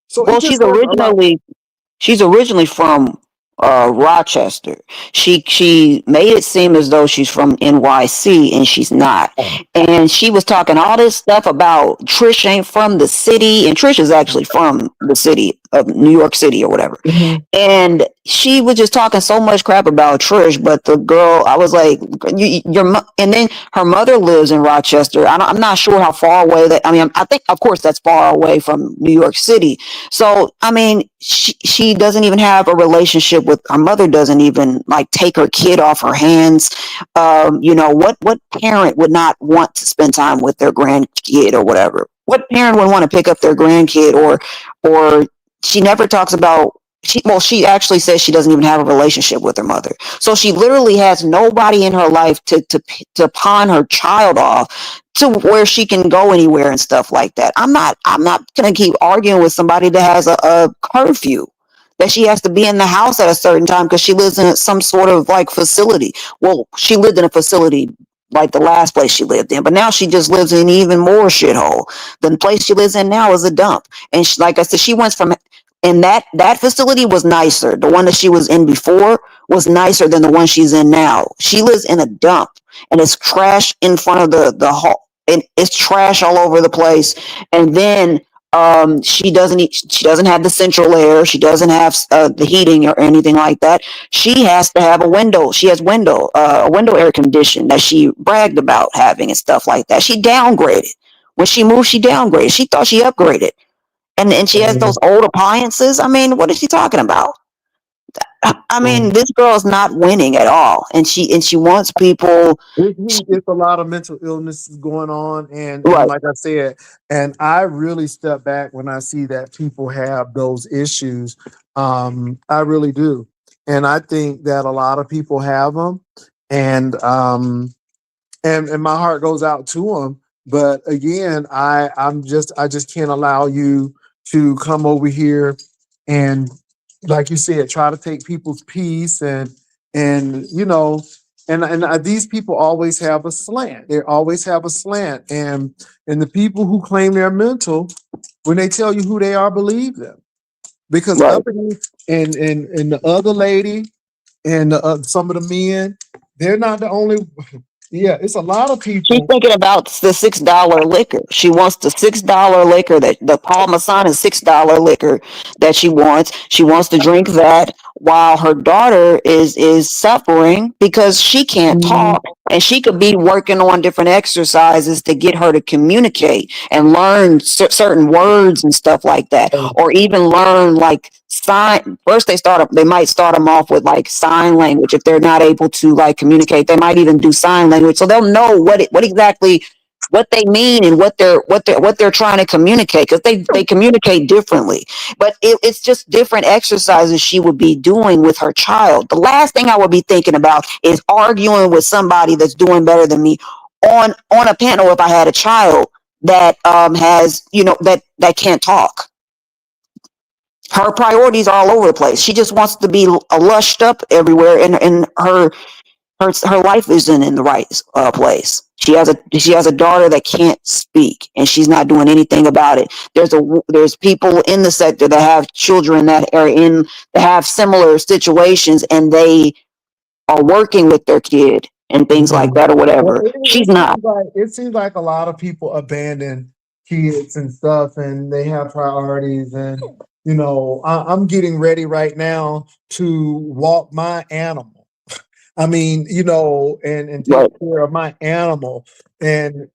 So it Well, just says a lot. she's originally from Rochester. She made it seem as though she's from NYC, and she's not. And she was talking all this stuff about Trish ain't from the city, and Trish is actually from the city of New York City or whatever. Mhm. And she was just talking so much crap about Trish, but the girl, I was like, and then her mother lives in Rochester. I'm not sure how far away that. I mean, I think, of course, that's far away from New York City. So, I mean, she doesn't even have a relationship with her mother. Doesn't even like take her kid off her hands. What parent would not want to spend time with their grandkid or whatever? What parent would want to pick up their grandkid or she never talks about she actually says she doesn't even have a relationship with her mother. So she literally has nobody in her life to pawn her child off to where she can go anywhere and stuff like that. I'm not gonna keep arguing with somebody that has a curfew that she has to be in the house at a certain time because she lives in some sort of like facility. Well, she lived in a facility like the last place she lived in, but now she just lives in even more shithole. The place she lives in now is a dump. And like I said, she went from and that facility was nicer. The one that she was in before was nicer than the one she's in now. She lives in a dump, and it's trash in front of the hall. And it's trash all over the place. And then she doesn't have the central air. She doesn't have the heating or anything like that. She has to have a window. She has a window air condition that she bragged about having and stuff like that. She downgraded. When she moved, she downgraded. She thought she upgraded. And she has those old appliances. I mean, what is she talking about? I mean, this girl is not winning at all, and she wants people. It's a lot of mental illnesses going on, and Right, like I said, and I really step back when I see that people have those issues. I really do, and I think that a lot of people have them, and and my heart goes out to them. But again, I just can't allow you to come over here and, like you said, try to take people's peace and these people always have a slant. They always have a slant, and the people who claim they're mental, when they tell you who they are, believe them, because right. Uppity and the other lady and some of the men, they're not the only. Yeah, it's a lot of She's people. thinking about the $6 liquor. She wants the $6 liquor that the Parmesan is $6 liquor that she wants. She wants to drink that while her daughter is suffering because she can't Mhm. talk and she could be working on different exercises to get her to communicate and learn certain words and stuff like that, or even learn like sign. First, they might start them off with like sign language if they're not able to like communicate. They might even do sign language so they'll know what exactly what they mean and what they're trying to communicate because they communicate differently. But it's just different exercises she would be doing with her child. The last thing I would be thinking about is arguing with somebody that's doing better than me on a panel if I had a child that has that can't talk. Her priorities are all over the place. She just wants to be lushed up everywhere, and her life isn't in the right place. She has a daughter that can't speak, and she's not doing anything about it. There's people in the sector that have children that have similar situations, and they are working with their kid and things like Mhm. that or Well, whatever. She's not. it seems like a lot of people abandon kids and stuff, and they have priorities. And I'm getting ready right now to walk my animal. I mean, and take Right. care of my animal, and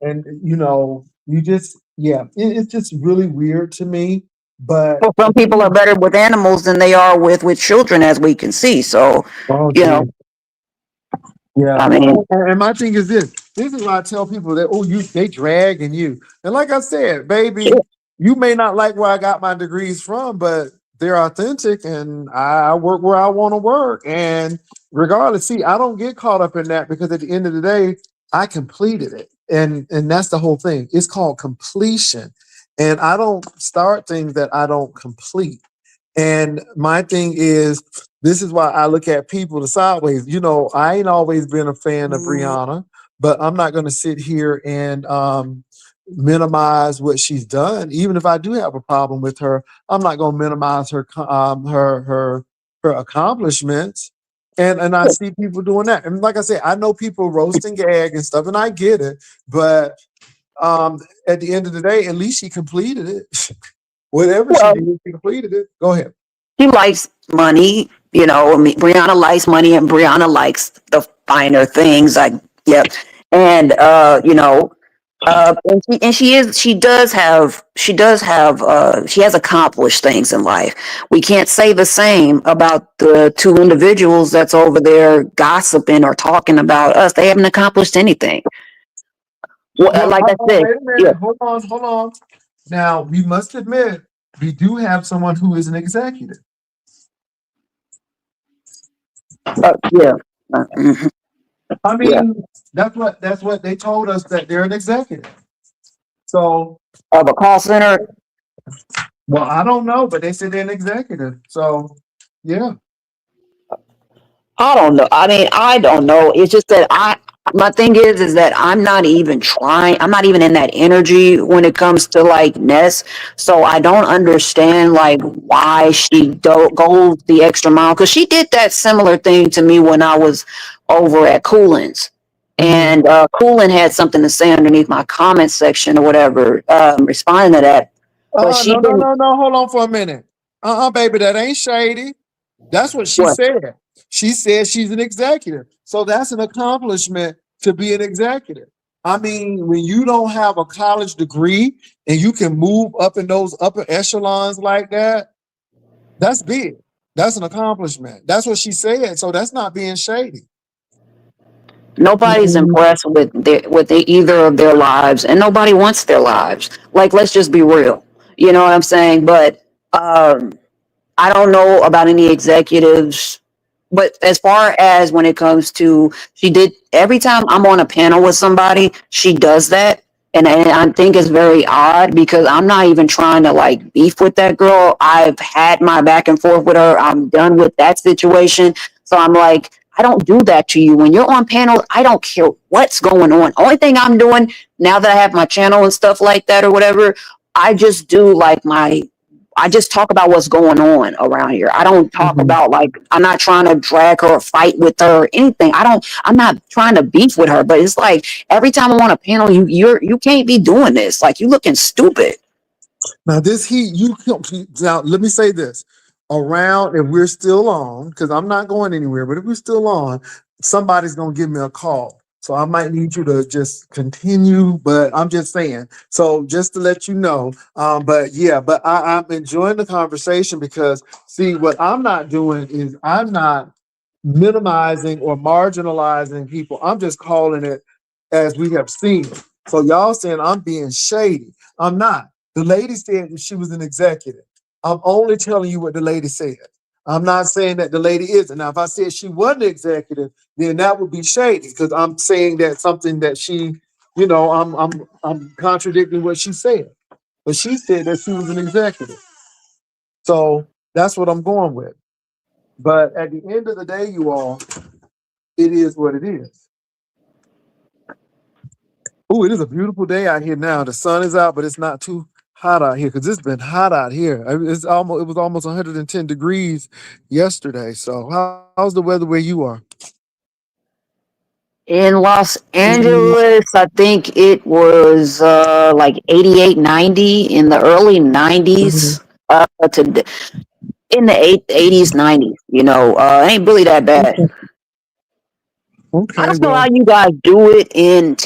you just yeah, it's just really weird to me. But Well, some people are better with animals than they are with children, as we can see. So, oh, you know, gee. Yeah, I mean, and my thing is this. This is why I tell people that, they dragging you. And like I said, baby, you may not like where I got my degrees from, but they're authentic, and I work where I want to work. And regardless, see, I don't get caught up in that because at the end of the day, I completed it. And that's the whole thing. It's called completion. And I don't start things that I don't complete. And my thing is, this is why I look at people the sideways. You know, I ain't always been a fan of Brianna, but I'm not going to sit here and minimize what she's done. Even if I do have a problem with her, I'm not going to minimize her accomplishments. And I see people doing that. And like I said, I know people roast and gag and stuff, and I get it. But at the end of the day, at least she completed it. Whatever she Well, did, she completed it. Go ahead. she likes money. You know, I mean, Brianna likes money, and Brianna likes the finer things. Like, yep. And she has accomplished things in life. We can't say the same about the two individuals that's over there gossiping or talking about us. They haven't accomplished anything. Well, Well, like I said, wait a yeah, minute. Hold on. Now, we must admit, we do have someone who is an executive. yeah, mhm, I yeah, mean, that's what they told us that they're an executive. So, of a call center. well, I don't know, but they said they're an executive. So, yeah. I don't know. I mean, I don't know. It's just that my thing is that I'm not even trying. I'm not even in that energy when it comes to like Ness. So I don't understand like why she goes the extra mile because she did that similar thing to me when I was over at Coolin's. Mhm. And Coolin had something to say underneath my comment section or whatever, responding to that. But she No, no, didn't. no, no. Hold on for a minute. Baby, that ain't shady. That's what she What? said. She said she's an executive. So that's an accomplishment to be an executive. I mean, when you don't have a college degree and you can move up in those upper echelons like that, that's big. That's an accomplishment. That's what she said. So that's not being shady. Nobody's Mhm. impressed with either of their lives, and nobody wants their lives. Like, let's just be real. You know what I'm saying? But um, I don't know about any executives, but as far as when it comes to, she did every time I'm on a panel with somebody, she does that. And I think it's very odd because I'm not even trying to like beef with that girl. I've had my back and forth with her. I'm done with that situation. So I'm like, I don't do that to you. When you're on panels, I don't care what's going on. Only thing I'm doing now that I have my channel and stuff like that or whatever, I just do like I just talk about what's going on around here. I don't talk Mhm. about like I'm not trying to drag her or fight with her or anything. I'm not trying to beef with her, but it's like every time I'm on a panel, you can't be doing this. Like you looking stupid. Now this heat, now let me say this. Around if we're still on, because I'm not going anywhere, but if we're still on, somebody's gonna give me a call. So I might need you to just continue, but I'm just saying. So just to let you know. But yeah, but I'm enjoying the conversation because see what I'm not doing is I'm not minimizing or marginalizing people. I'm just calling it as we have seen it. So y'all saying I'm being shady. I'm not. The lady said that she was an executive. I'm only telling you what the lady said. I'm not saying that the lady isn't. Now, if I said she wasn't an executive, then that would be shady because I'm saying that something that she, I'm contradicting what she said. But she said that she was an executive. So that's what I'm going with. But at the end of the day, you all, it is what it is. Oh, it is a beautiful day out here now. The sun is out, but it's not too hot out here because it's been hot out here. It was almost 110 degrees yesterday. So how's the weather where you are? In Los Angeles, I think it was like 88, 90 in the early Mhm. 90s to in the 80s, 90s. It ain't really that bad. I Okay, don't know how well, you guys do it in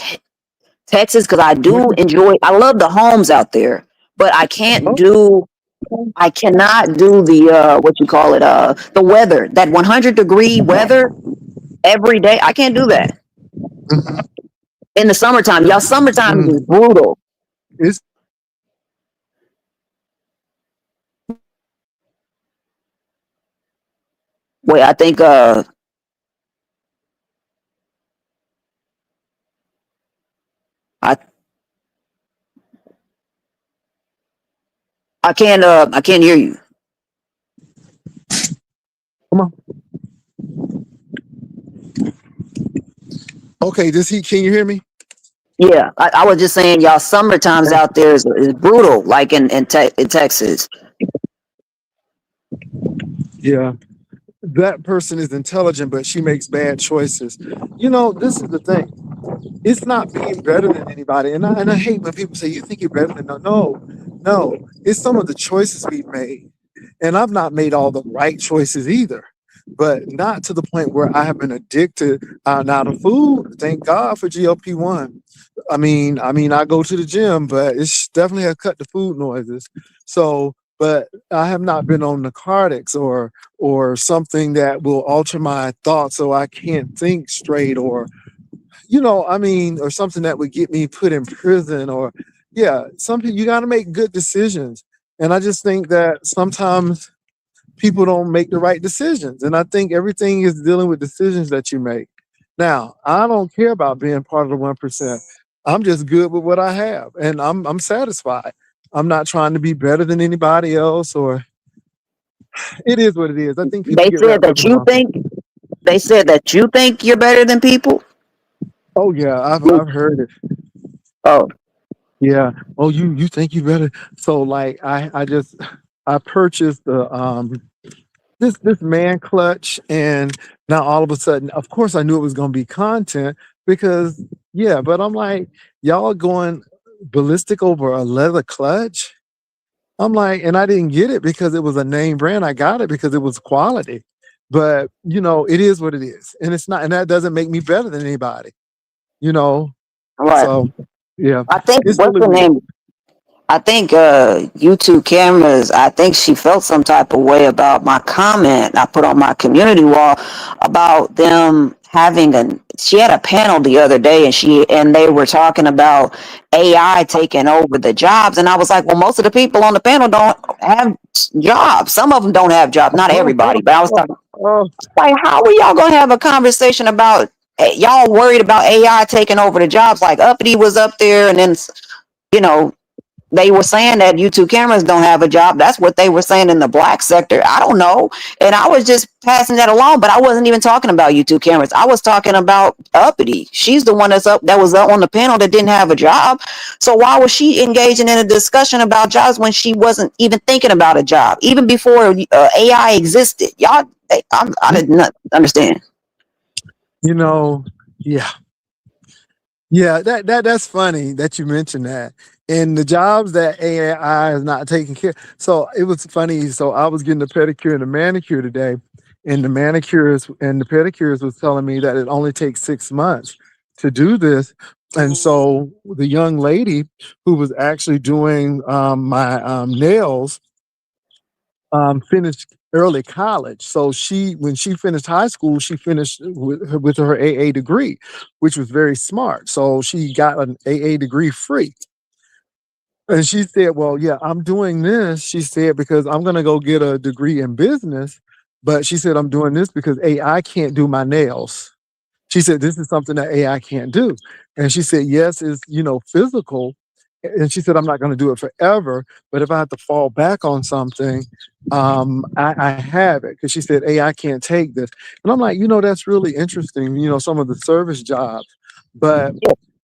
Texas because I what do you, enjoy. I love the homes out there, but I can't oh, do. I cannot do the what you call it the weather, that 100-degree weather every day. I can't do that mhm, in the summertime. Y'all, summertime is mhm. brutal. It's Wait, I think I I can't hear you. Come on. Okay, can you hear me? Yeah, I was just saying, y'all. Summer times out there is brutal, like in Texas. Yeah. That person is intelligent, but she makes bad choices. This is the thing. It's not being better than anybody. And I hate when people say, you think you're better than no. It's some of the choices we've made. And I've not made all the right choices either, but not to the point where I have been addicted now to food. Thank God for GLP-1. I go to the gym, but it's definitely have cut the food noises. So, but I have not been on narcotics or something that will alter my thoughts so I can't think straight or something that would get me put in prison or yeah, something you got to make good decisions. And I just think that sometimes people don't make the right decisions. And I think everything is dealing with decisions that you make. Now, I don't care about being part of the 1%. I'm just good with what I have and I'm satisfied. I'm not trying to be better than anybody else or it is what it is. I think people They get said wrapped up that in you all. think they said that you think you're better than people. Oh yeah, I've heard it. Oh, Yeah. Oh, you think you better? So like I purchased the this man clutch, and now all of a sudden, of course, I knew it was going to be content because yeah, but I'm like, y'all going ballistic over a leather clutch. I'm like, and I didn't get it because it was a name brand. I got it because it was quality. But it is what it is, and it's not, and that doesn't make me better than anybody. You know, right. so yeah, I think it's what's really the weird. name? I think YouTube cameras, I think she felt some type of way about my comment I put on my community wall about them having she had a panel the other day and they were talking about AI taking over the jobs. And I was like, well, most of the people on the panel don't have jobs. Some of them don't have jobs, not everybody. But I was talking Oh, like, how are y'all gonna have a conversation about y'all worried about AI taking over the jobs? Like Uppity was up there and then you know they were saying that YouTube cameras don't have a job. That's what they were saying in the black sector. I don't know. And I was just passing that along, but I wasn't even talking about YouTube cameras. I was talking about Uppity. She's the one that was up on the panel that didn't have a job. So why was she engaging in a discussion about jobs when she wasn't even thinking about a job, even before AI existed? I did not understand. you know, yeah. Yeah, that's funny that you mentioned that. And the jobs that AI is not taking care. So it was funny. So I was getting a pedicure and a manicure today, and the pedicures was telling me that it only takes 6 months to do this. And so the young lady who was actually doing my nails finished early college. So when she finished high school, she finished with her AA degree, which was very smart. So she got an AA degree free. And she said, well, yeah, I'm doing this. She said, because I'm going to go get a degree in business. But she said, I'm doing this because AI can't do my nails. She said, this is something that AI can't do. And she said, yes, it's, physical. And she said, I'm not going to do it forever. But if I have to fall back on something, I have it. Because she said, AI can't take this. And I'm like, that's really interesting, some of the service jobs. But,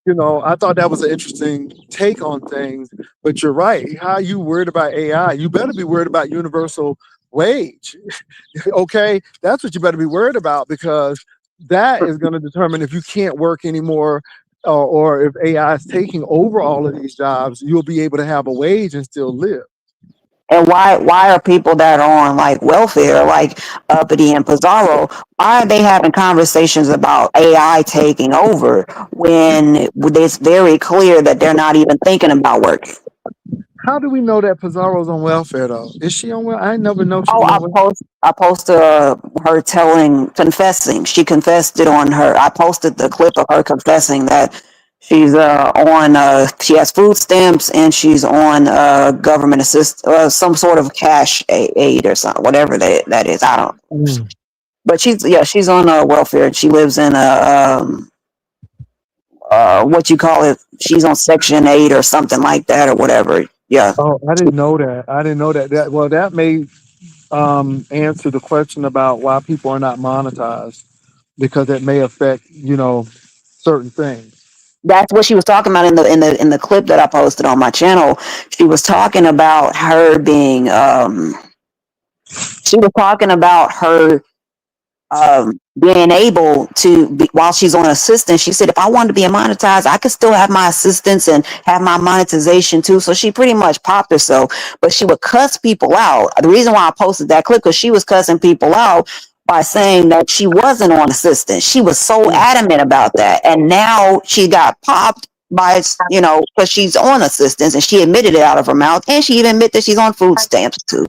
I thought that was an interesting take on things. But you're right. How you worried about AI? You better be worried about universal wage. Okay, that's what you better be worried about because that is going to determine if you can't work anymore or if AI is taking over all of these jobs, you'll be able to have a wage and still live. And why are people that are on like welfare, like Uppity and Pizarro, why are they having conversations about AI taking over when it's very clear that they're not even thinking about working? How do we know that Pizarro's on welfare though? Is she on welfare? I never know she Oh, was on welfare. I posted her confessing. She confessed it on her. I posted the clip of her confessing that she's on. She has food stamps and she's on government assist, some sort of cash aid or something, whatever that is. I don't. But she's on welfare. She lives in what you call it, she's on Section 8 or something like that or whatever. Yeah. Oh, I didn't know that. I didn't know that. That may answer the question about why people are not monetized because it may affect certain things. That's what she was talking about in the clip that I posted on my channel. She was talking about her being she was talking about her being able to be, while she's on assistance. She said if I wanted to be monetized, I could still have my assistance and have my monetization too. So she pretty much popped herself, but she would cuss people out. The reason why I posted that clip, because she was cussing people out by saying that she wasn't on assistance. She was so Mm. adamant about that, and now she got popped by, because she's on assistance, and she admitted it out of her mouth, and she even admitted that she's on food stamps too.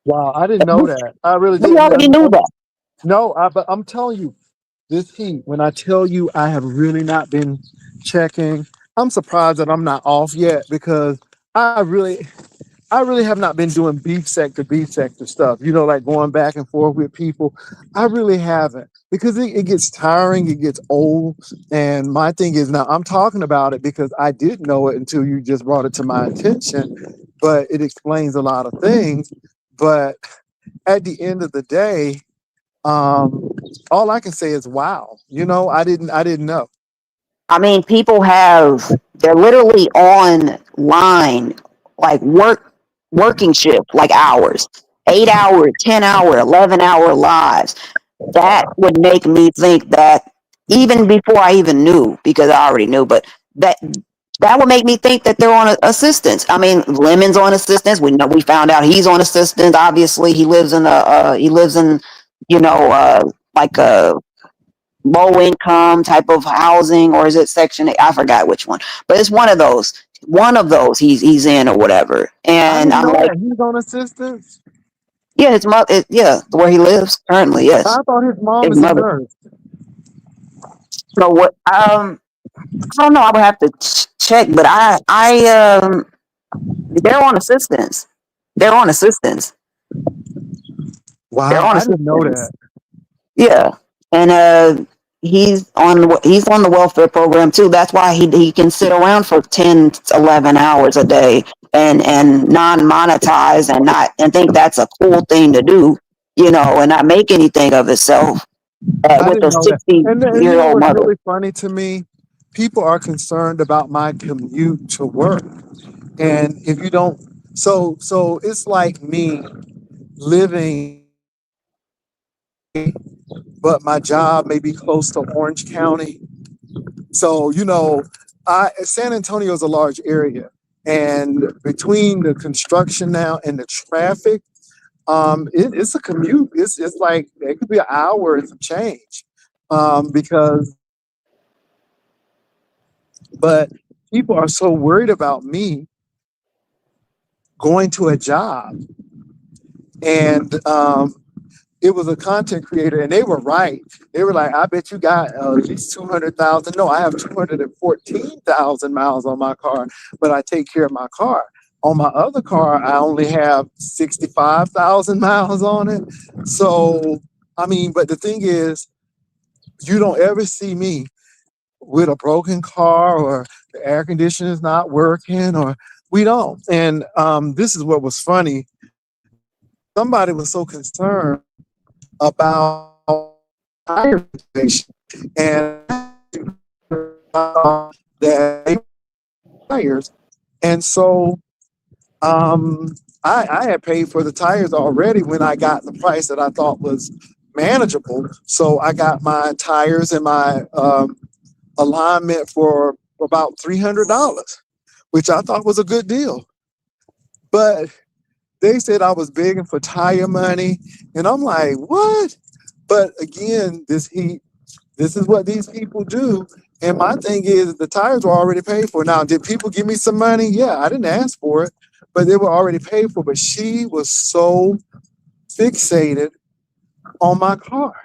Wow, I didn't know that. I really We didn't. already knew that. No, but I'm telling you, this heat. When I tell you, I have really not been checking. I'm surprised that I'm not off yet because I really have not been doing beef sector stuff. Like going back and forth with people. I really haven't because it gets tiring, it gets old. And my thing is now I'm talking about it because I didn't know it until you just brought it to my attention. But it explains a lot of things. But at the end of the day, um, all I can say is wow. I didn't know. I mean, they're literally online, like working shift, like hours, 8 hour, 10 hour, 11 hour lives. That would make me think that even before I even knew, because I already knew, but that that would make me think that they're on assistance. I mean, Lemon's on assistance. We found out he's on assistance. Obviously, he lives in, like a low income type of housing, or is it Section 8? I forgot which one, but it's one of those. One of those he's in or whatever. I And didn't I'm know like, that he's on assistance. yeah, his mother, yeah, where he lives currently, yes, I thought his mom his is a mother. nurse. So what? I don't know. I would have to check, but they're on assistance. They're on assistance. They're Wow, on I didn't know assistance. that. Yeah, and he's on the welfare program too. That's why he can sit around for 10, 11 hours a day and non monetize and not and think that's a cool thing to do, and not make anything of itself I with didn't a know that. And you 60-year know old what's mother. really funny to me? People are concerned about my commute to work. And if you don't, so it's like me living, but my job may be close to Orange County. So, San Antonio is a large area. And between the construction now and the traffic, it's a commute. It's like it could be an hour and some change. Because but people are so worried about me going to a job. And it was a content creator, and they were right. They were like, I bet you got at least 200,000. No, I have 214,000 miles on my car, but I take care of my car. On my other car, I only have 65,000 miles on it. So, I mean, but the thing is, you don't ever see me with a broken car or the air conditioner is not working or we don't. And this is what was funny. Somebody was so concerned about tire situation and that they tires. And so I had paid for the tires already when I got the price that I thought was manageable. So I got my tires and my alignment for about $300, which I thought was a good deal. But they said I was begging for tire money, and I'm like, what? But again, this is what these people do. And my thing is, the tires were already paid for. Now, did people give me some money? Yeah, I didn't ask for it, but they were already paid for. But she was so fixated on my car.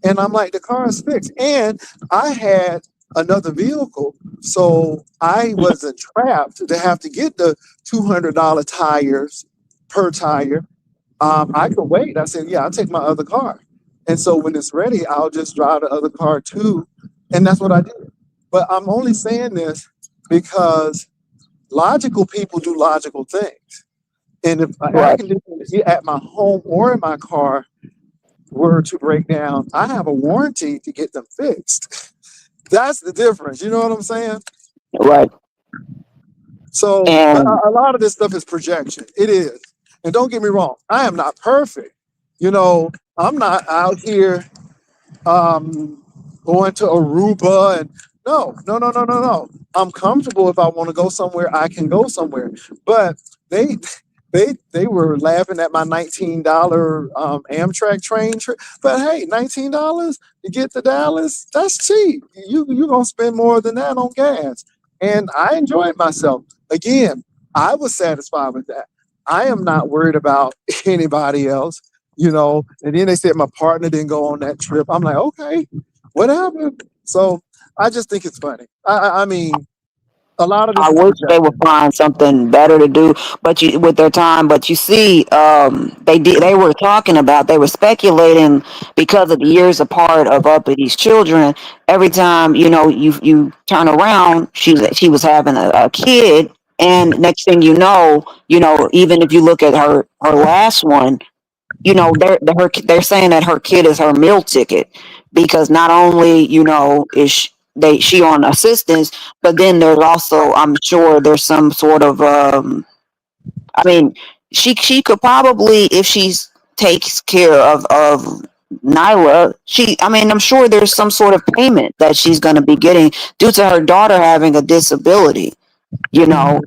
And I'm like, the car is fixed. And I had another vehicle. So I wasn't trapped to have to get the $200 tires per tire. I could wait. I said, yeah, I'll take my other car. And so when it's ready, I'll just drive the other car too. And that's what I did. But I'm only saying this because logical people do logical things. And if an air Right. conditioner at my home or in my car were to break down, I have a warranty to get them fixed. That's the difference. You know what I'm saying? Right. So And a lot of this stuff is projection. It is. And don't get me wrong, I am not perfect. You know, I'm not out here um, going to Aruba and no. I'm comfortable if I want to go somewhere, I can go somewhere. But they they were laughing at my $19 Amtrak train trip. But hey, $19 to get to Dallas, that's cheap. You're gonna spend more than that on gas. And I enjoyed myself. Again, I was satisfied with that. I am not worried about anybody else, you know. And then they said my partner didn't go on that trip. I'm like, okay, what happened? So I just think it's funny. I mean, a lot of I this is wish they would projection. find something better to do, but you with their time. But you see, they were talking about, they were speculating because of the years apart of Uppity children. Every time you turn around, she was having a kid, and next thing even if you look at her last one, they're saying that her kid is her meal ticket, because not only is she on assistance, but then there's also, I'm sure there's some sort of I mean, she could probably, if she's takes care of Nyla, I'm sure there's some sort of payment that she's going to be getting due to her daughter having a disability, you know.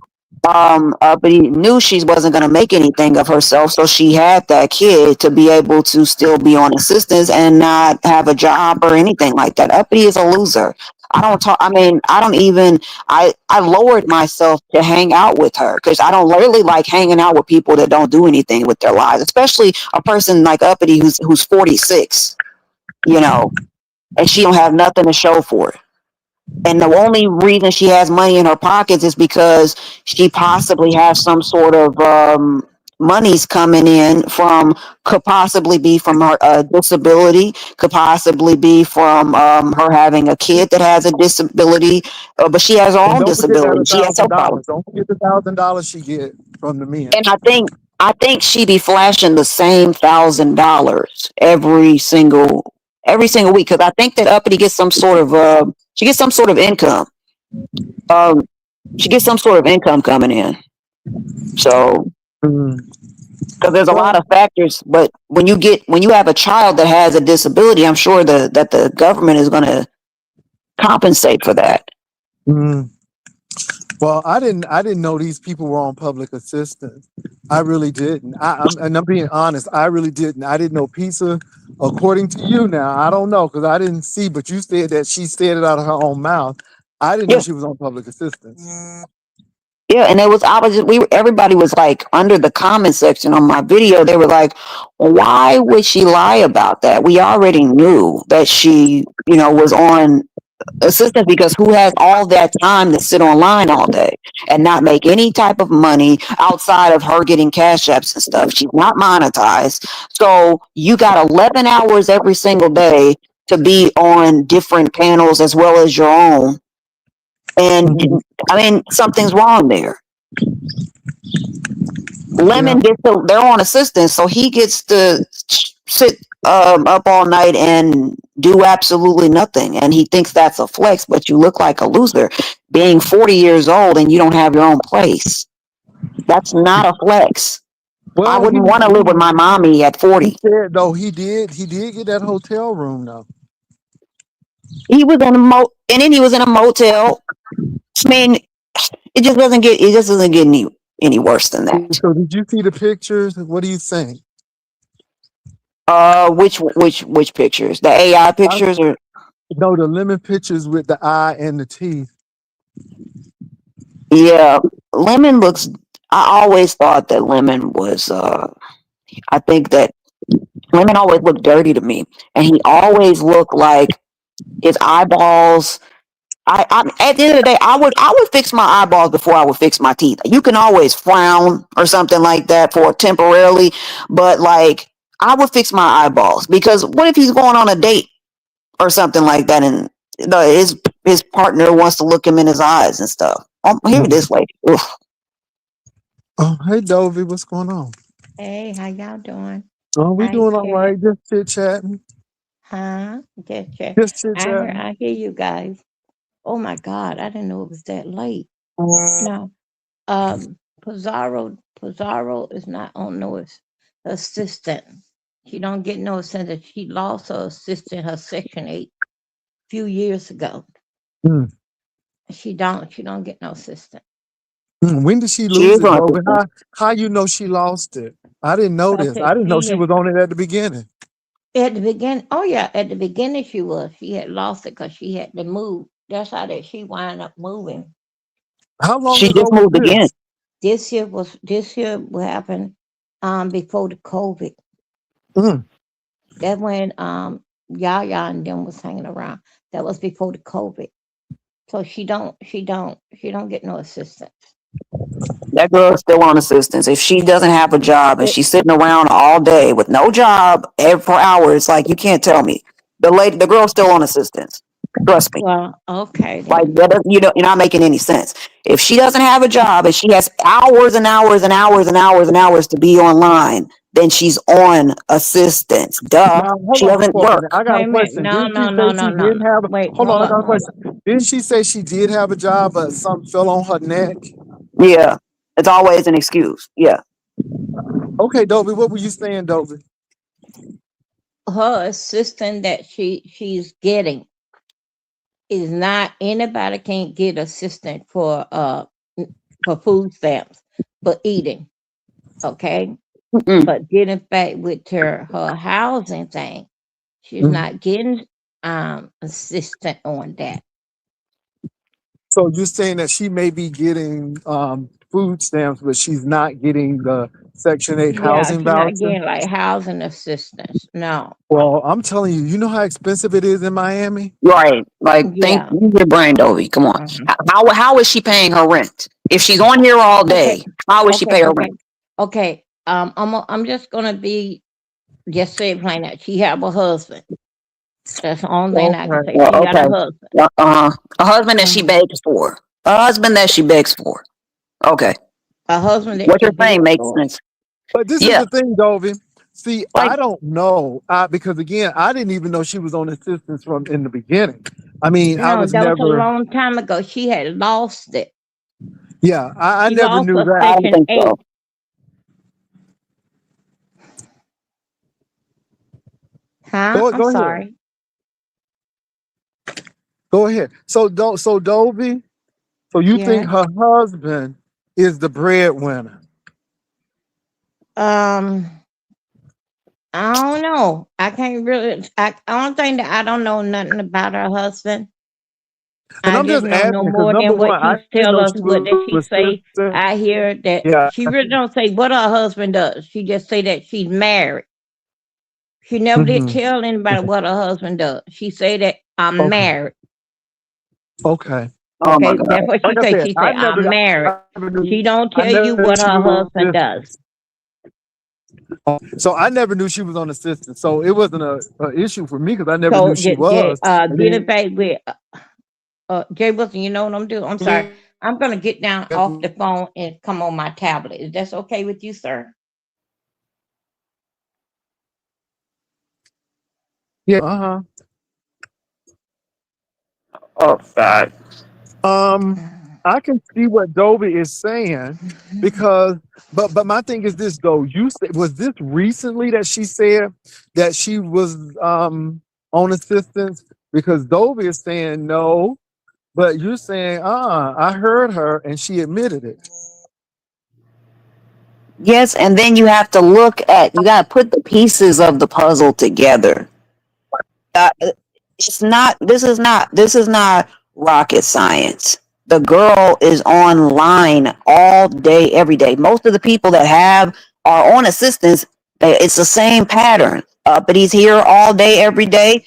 But he knew she wasn't going to make anything of herself, so she had that kid to be able to still be on assistance and not have a job or anything like that. Uppity is a loser. I don't talk. I don't even. I lowered myself to hang out with her because I don't really like hanging out with people that don't do anything with their lives, especially a person like Uppity who's 46, you know, and she don't have nothing to show for it. And the only reason she has money in her pockets is because she possibly has some sort of monies coming in from, could possibly be from her disability, could possibly be from her having a kid that has a disability, but she has her And own don't forget that disability. a She has thousand her problem. dollars. Don't forget the $1,000 she get from the men. And I think she be flashing the same $1,000 every single week, because I think that Uppity gets some sort of she gets some sort of income. Um, she gets some sort of income coming in. So, Mm. because there's a lot Well, of factors, but when you have a child that has a disability, I'm sure that the government is going to compensate for that. mm. Well, I didn't know these people were on public assistance. I really didn't. And I'm being honest. I really didn't. I didn't know pizza. According to you, now I don't know because I didn't see. But you said that she said it out of her own mouth. I didn't know Yeah, she was on public assistance. yeah, and I was just, everybody was like, under the comment section on my video, they were like, why would she lie about that? We already knew that she, was on assistance, because who has all that time to sit online all day and not make any type of money outside of her getting cash apps and stuff? She's not monetized. So you got 11 hours every single day to be on different panels as well as your own. And Mhm. something's wrong there. Yeah. Lemon gets they're on assistance, so he gets to sit up all night and do absolutely nothing, and he thinks that's a flex. But you look like a loser, being 40 years old and you don't have your own place. That's not a flex. I Well, wouldn't want to live with my mommy at he 40. said though he did get that hotel room though. He was in and then he was in a motel. I mean, it just doesn't get any worse than that. So did you see the pictures? What do you think? Which pictures? The AI I pictures, or know the lemon pictures with the eye and the teeth. yeah, Lemon looks. I always thought that Lemon was. I think that Lemon always looked dirty to me, and he always looked like his eyeballs. At the end of the day, I would fix my eyeballs before I would fix my teeth. You can always frown or something like that for temporarily, but like, I would fix my eyeballs, because what if he's going on a date or something like that, and his his partner wants to look him in his eyes and stuff. Here it Mm. is, lady. Ugh. Oh, hey, Dovey, what's going on? Hey, how y'all doing? Oh, we Hi, doing all Chat. right. Just chit chatting. Huh? Just Chat. Just chit chatting. I hear you guys. Oh my God, I didn't know it was that late. No, Pizarro is not on no assistant. She don't get no assistant. She lost her assistant, her Section 8, few years ago. Mm. She don't get no assistant. Mm. When did she She lose is it, on Dovey? assistance. How you know she lost it? I didn't know this. I Okay, didn't know she she had was on it at the beginning. at the beginning. Oh yeah, at the beginning she was. She had lost it because she had to move. That's how that she wound up moving. How long She ago just was moved again. this? This year what happened before the COVID. Mm. That when Yaya and them was hanging around. That was before the COVID. So she don't get no assistance. That girl's still on assistance. If she doesn't have a job and It, she's sitting around all day with no job every 4 hours, like you can't tell me the girl's still on assistance. Trust me. well, okay Like then. that, you're not making any sense. If she doesn't have a job and she has hours and hours and hours and hours and hours to be online, then she's on assistance. Duh. Now, hold She on doesn't for a minute. work. I got Wait a a minute. question. No, Didn't she no, say no, she no, no, did no. have? Wait, Hold on, hold I got up, a hold. question. Didn't she say she did have a job, but something fell on her neck? Yeah. It's always an excuse. Yeah. Okay, Dovey, what were you saying, Dovey? Her assistant that she's getting is not anybody can't get assistant for food stamps for eating. Okay, Mm-mm. but getting back with her housing thing, she's Mhm. not getting assistant on that. So you're saying that she may be getting food stamps, but she's not getting the Section 8 Yeah, housing she's not voucher? getting like housing assistance. No. Well, I'm telling you, you know how expensive it is in Miami? Right. Like, think Yeah. use your brain, Dovey. Come on. Mhm. How is she paying her rent? If she's on here all Okay. day, how would she Okay. pay her Okay. rent? Okay. I'm just gonna be just say it plain out. She have a husband. That's the only thing I can Okay. say. Well, She got a okay. husband. A husband that she Mhm. begs for. A husband that she begs for. Okay. A husband that What she you're saying begs makes for. sense. But this is Yeah. the thing, Dovey. See, Like, I don't know because again, I didn't even know she was on assistance from in the beginning. I mean, I No, was that was a never, long time ago. She had lost it. yeah, I She never lost knew her that. I don't Section think 8. so. Huh? Go, I'm go ahead, sorry. go ahead. So Dovey, so you think Yeah. her husband is the breadwinner? Um, I don't know. I can't really. I don't think that I don't know nothing about her husband. And I I'm just just know no asking because more number than what one, I she didn't know tell she us. What was did a she say? sister. I hear that Yeah, she really don't say what her husband does. She just say that she's married. She never did hmm tell anybody what her husband does. She say that I'm okay, married. okay, Oh my Okay, God. that's what like she I say. said, She say I'm married. She don't I tell never you knew what she her was on husband does. assistance. So I never knew she was on assistance. So it wasn't a issue for me because I never So knew she was. And get it then back with Jay Wilson. You know what I'm doing? I'm sorry. I'm gonna get down off the phone and come on my tablet. Is that okay with you, sir? yeah, uh Oh God. huh. I can see what Dovey is saying because, but my thing is this though. You said was this recently that she said that she was on assistance because Dovey is saying no, but you're saying I heard her and she admitted it. Yes, and then you got to put the pieces of the puzzle together. Uh, this is not rocket science. The girl is online all day, every day. Most of the people that are on assistance. It's the same pattern. But he's here all day, every day.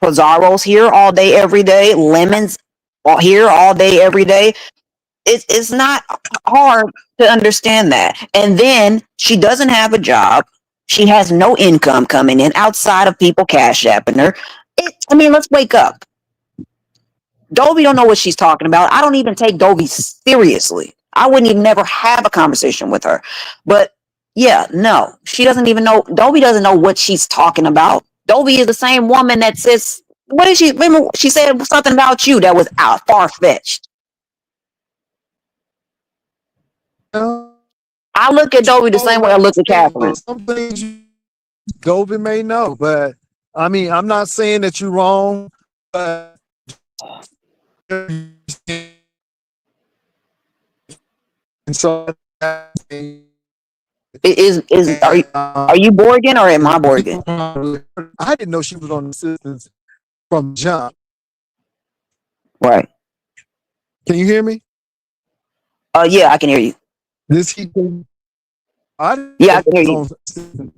Pizarro's here all day, every day. Lemons here all day, every day. It's not hard to understand that. And then she doesn't have a job. She has no income coming in outside of people cash apping her. I mean, let's wake up. Dovey don't know what she's talking about. I don't even take Dovey seriously. I wouldn't even never have a conversation with her. But yeah, no, she doesn't even know. Dovey doesn't know what she's talking about. Dovey is the same woman that says, what did she, remember she said something about you that was out far-fetched. I look at Dovey the same way I look at Catherine. Some things Dovey may know, but I mean, I'm not saying that you're wrong, but and so Are you Borgen or am I Borgen? I didn't know she was on the assistance from jump. Right. Can you hear me? Yeah, I can hear you. I didn't Yeah, know I can hear you. on assistance.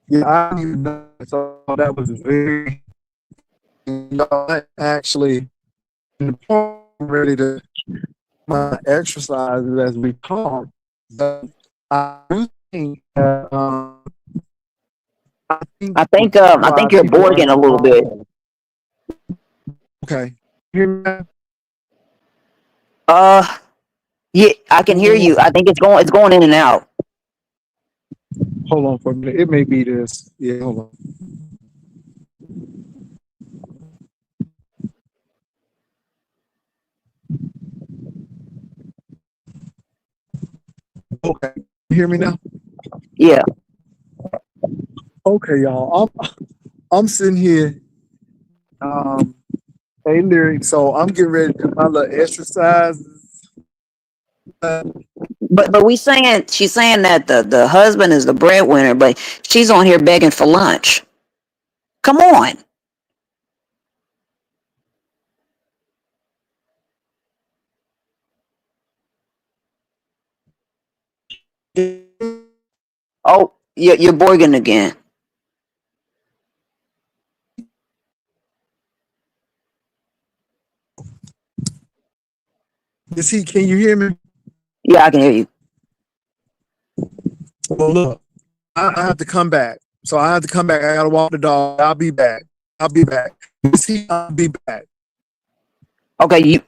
Yeah, I didn't even know. So that was very, actually ready to my exercises as we talk. But I do think that I think you're Borgen a little bit. Okay. Hear me now? Yeah, I can hear you. I think it's going in and out. Hold on for a minute. It may be this. Yeah, hold on. Okay. You hear me now? Yeah. Okay, y'all. I'm sitting here. Hey, lyric. So I'm getting ready to do my little exercises. But she's saying that the husband is the breadwinner, but she's on here begging for lunch. Come on. Oh, you're Borgen again. Can you hear me? Yeah, I can hear you. Well, look, I have to come back. So I have to come back. I gotta walk the dog. I'll be back. I'll be back. I'll be back. Okay,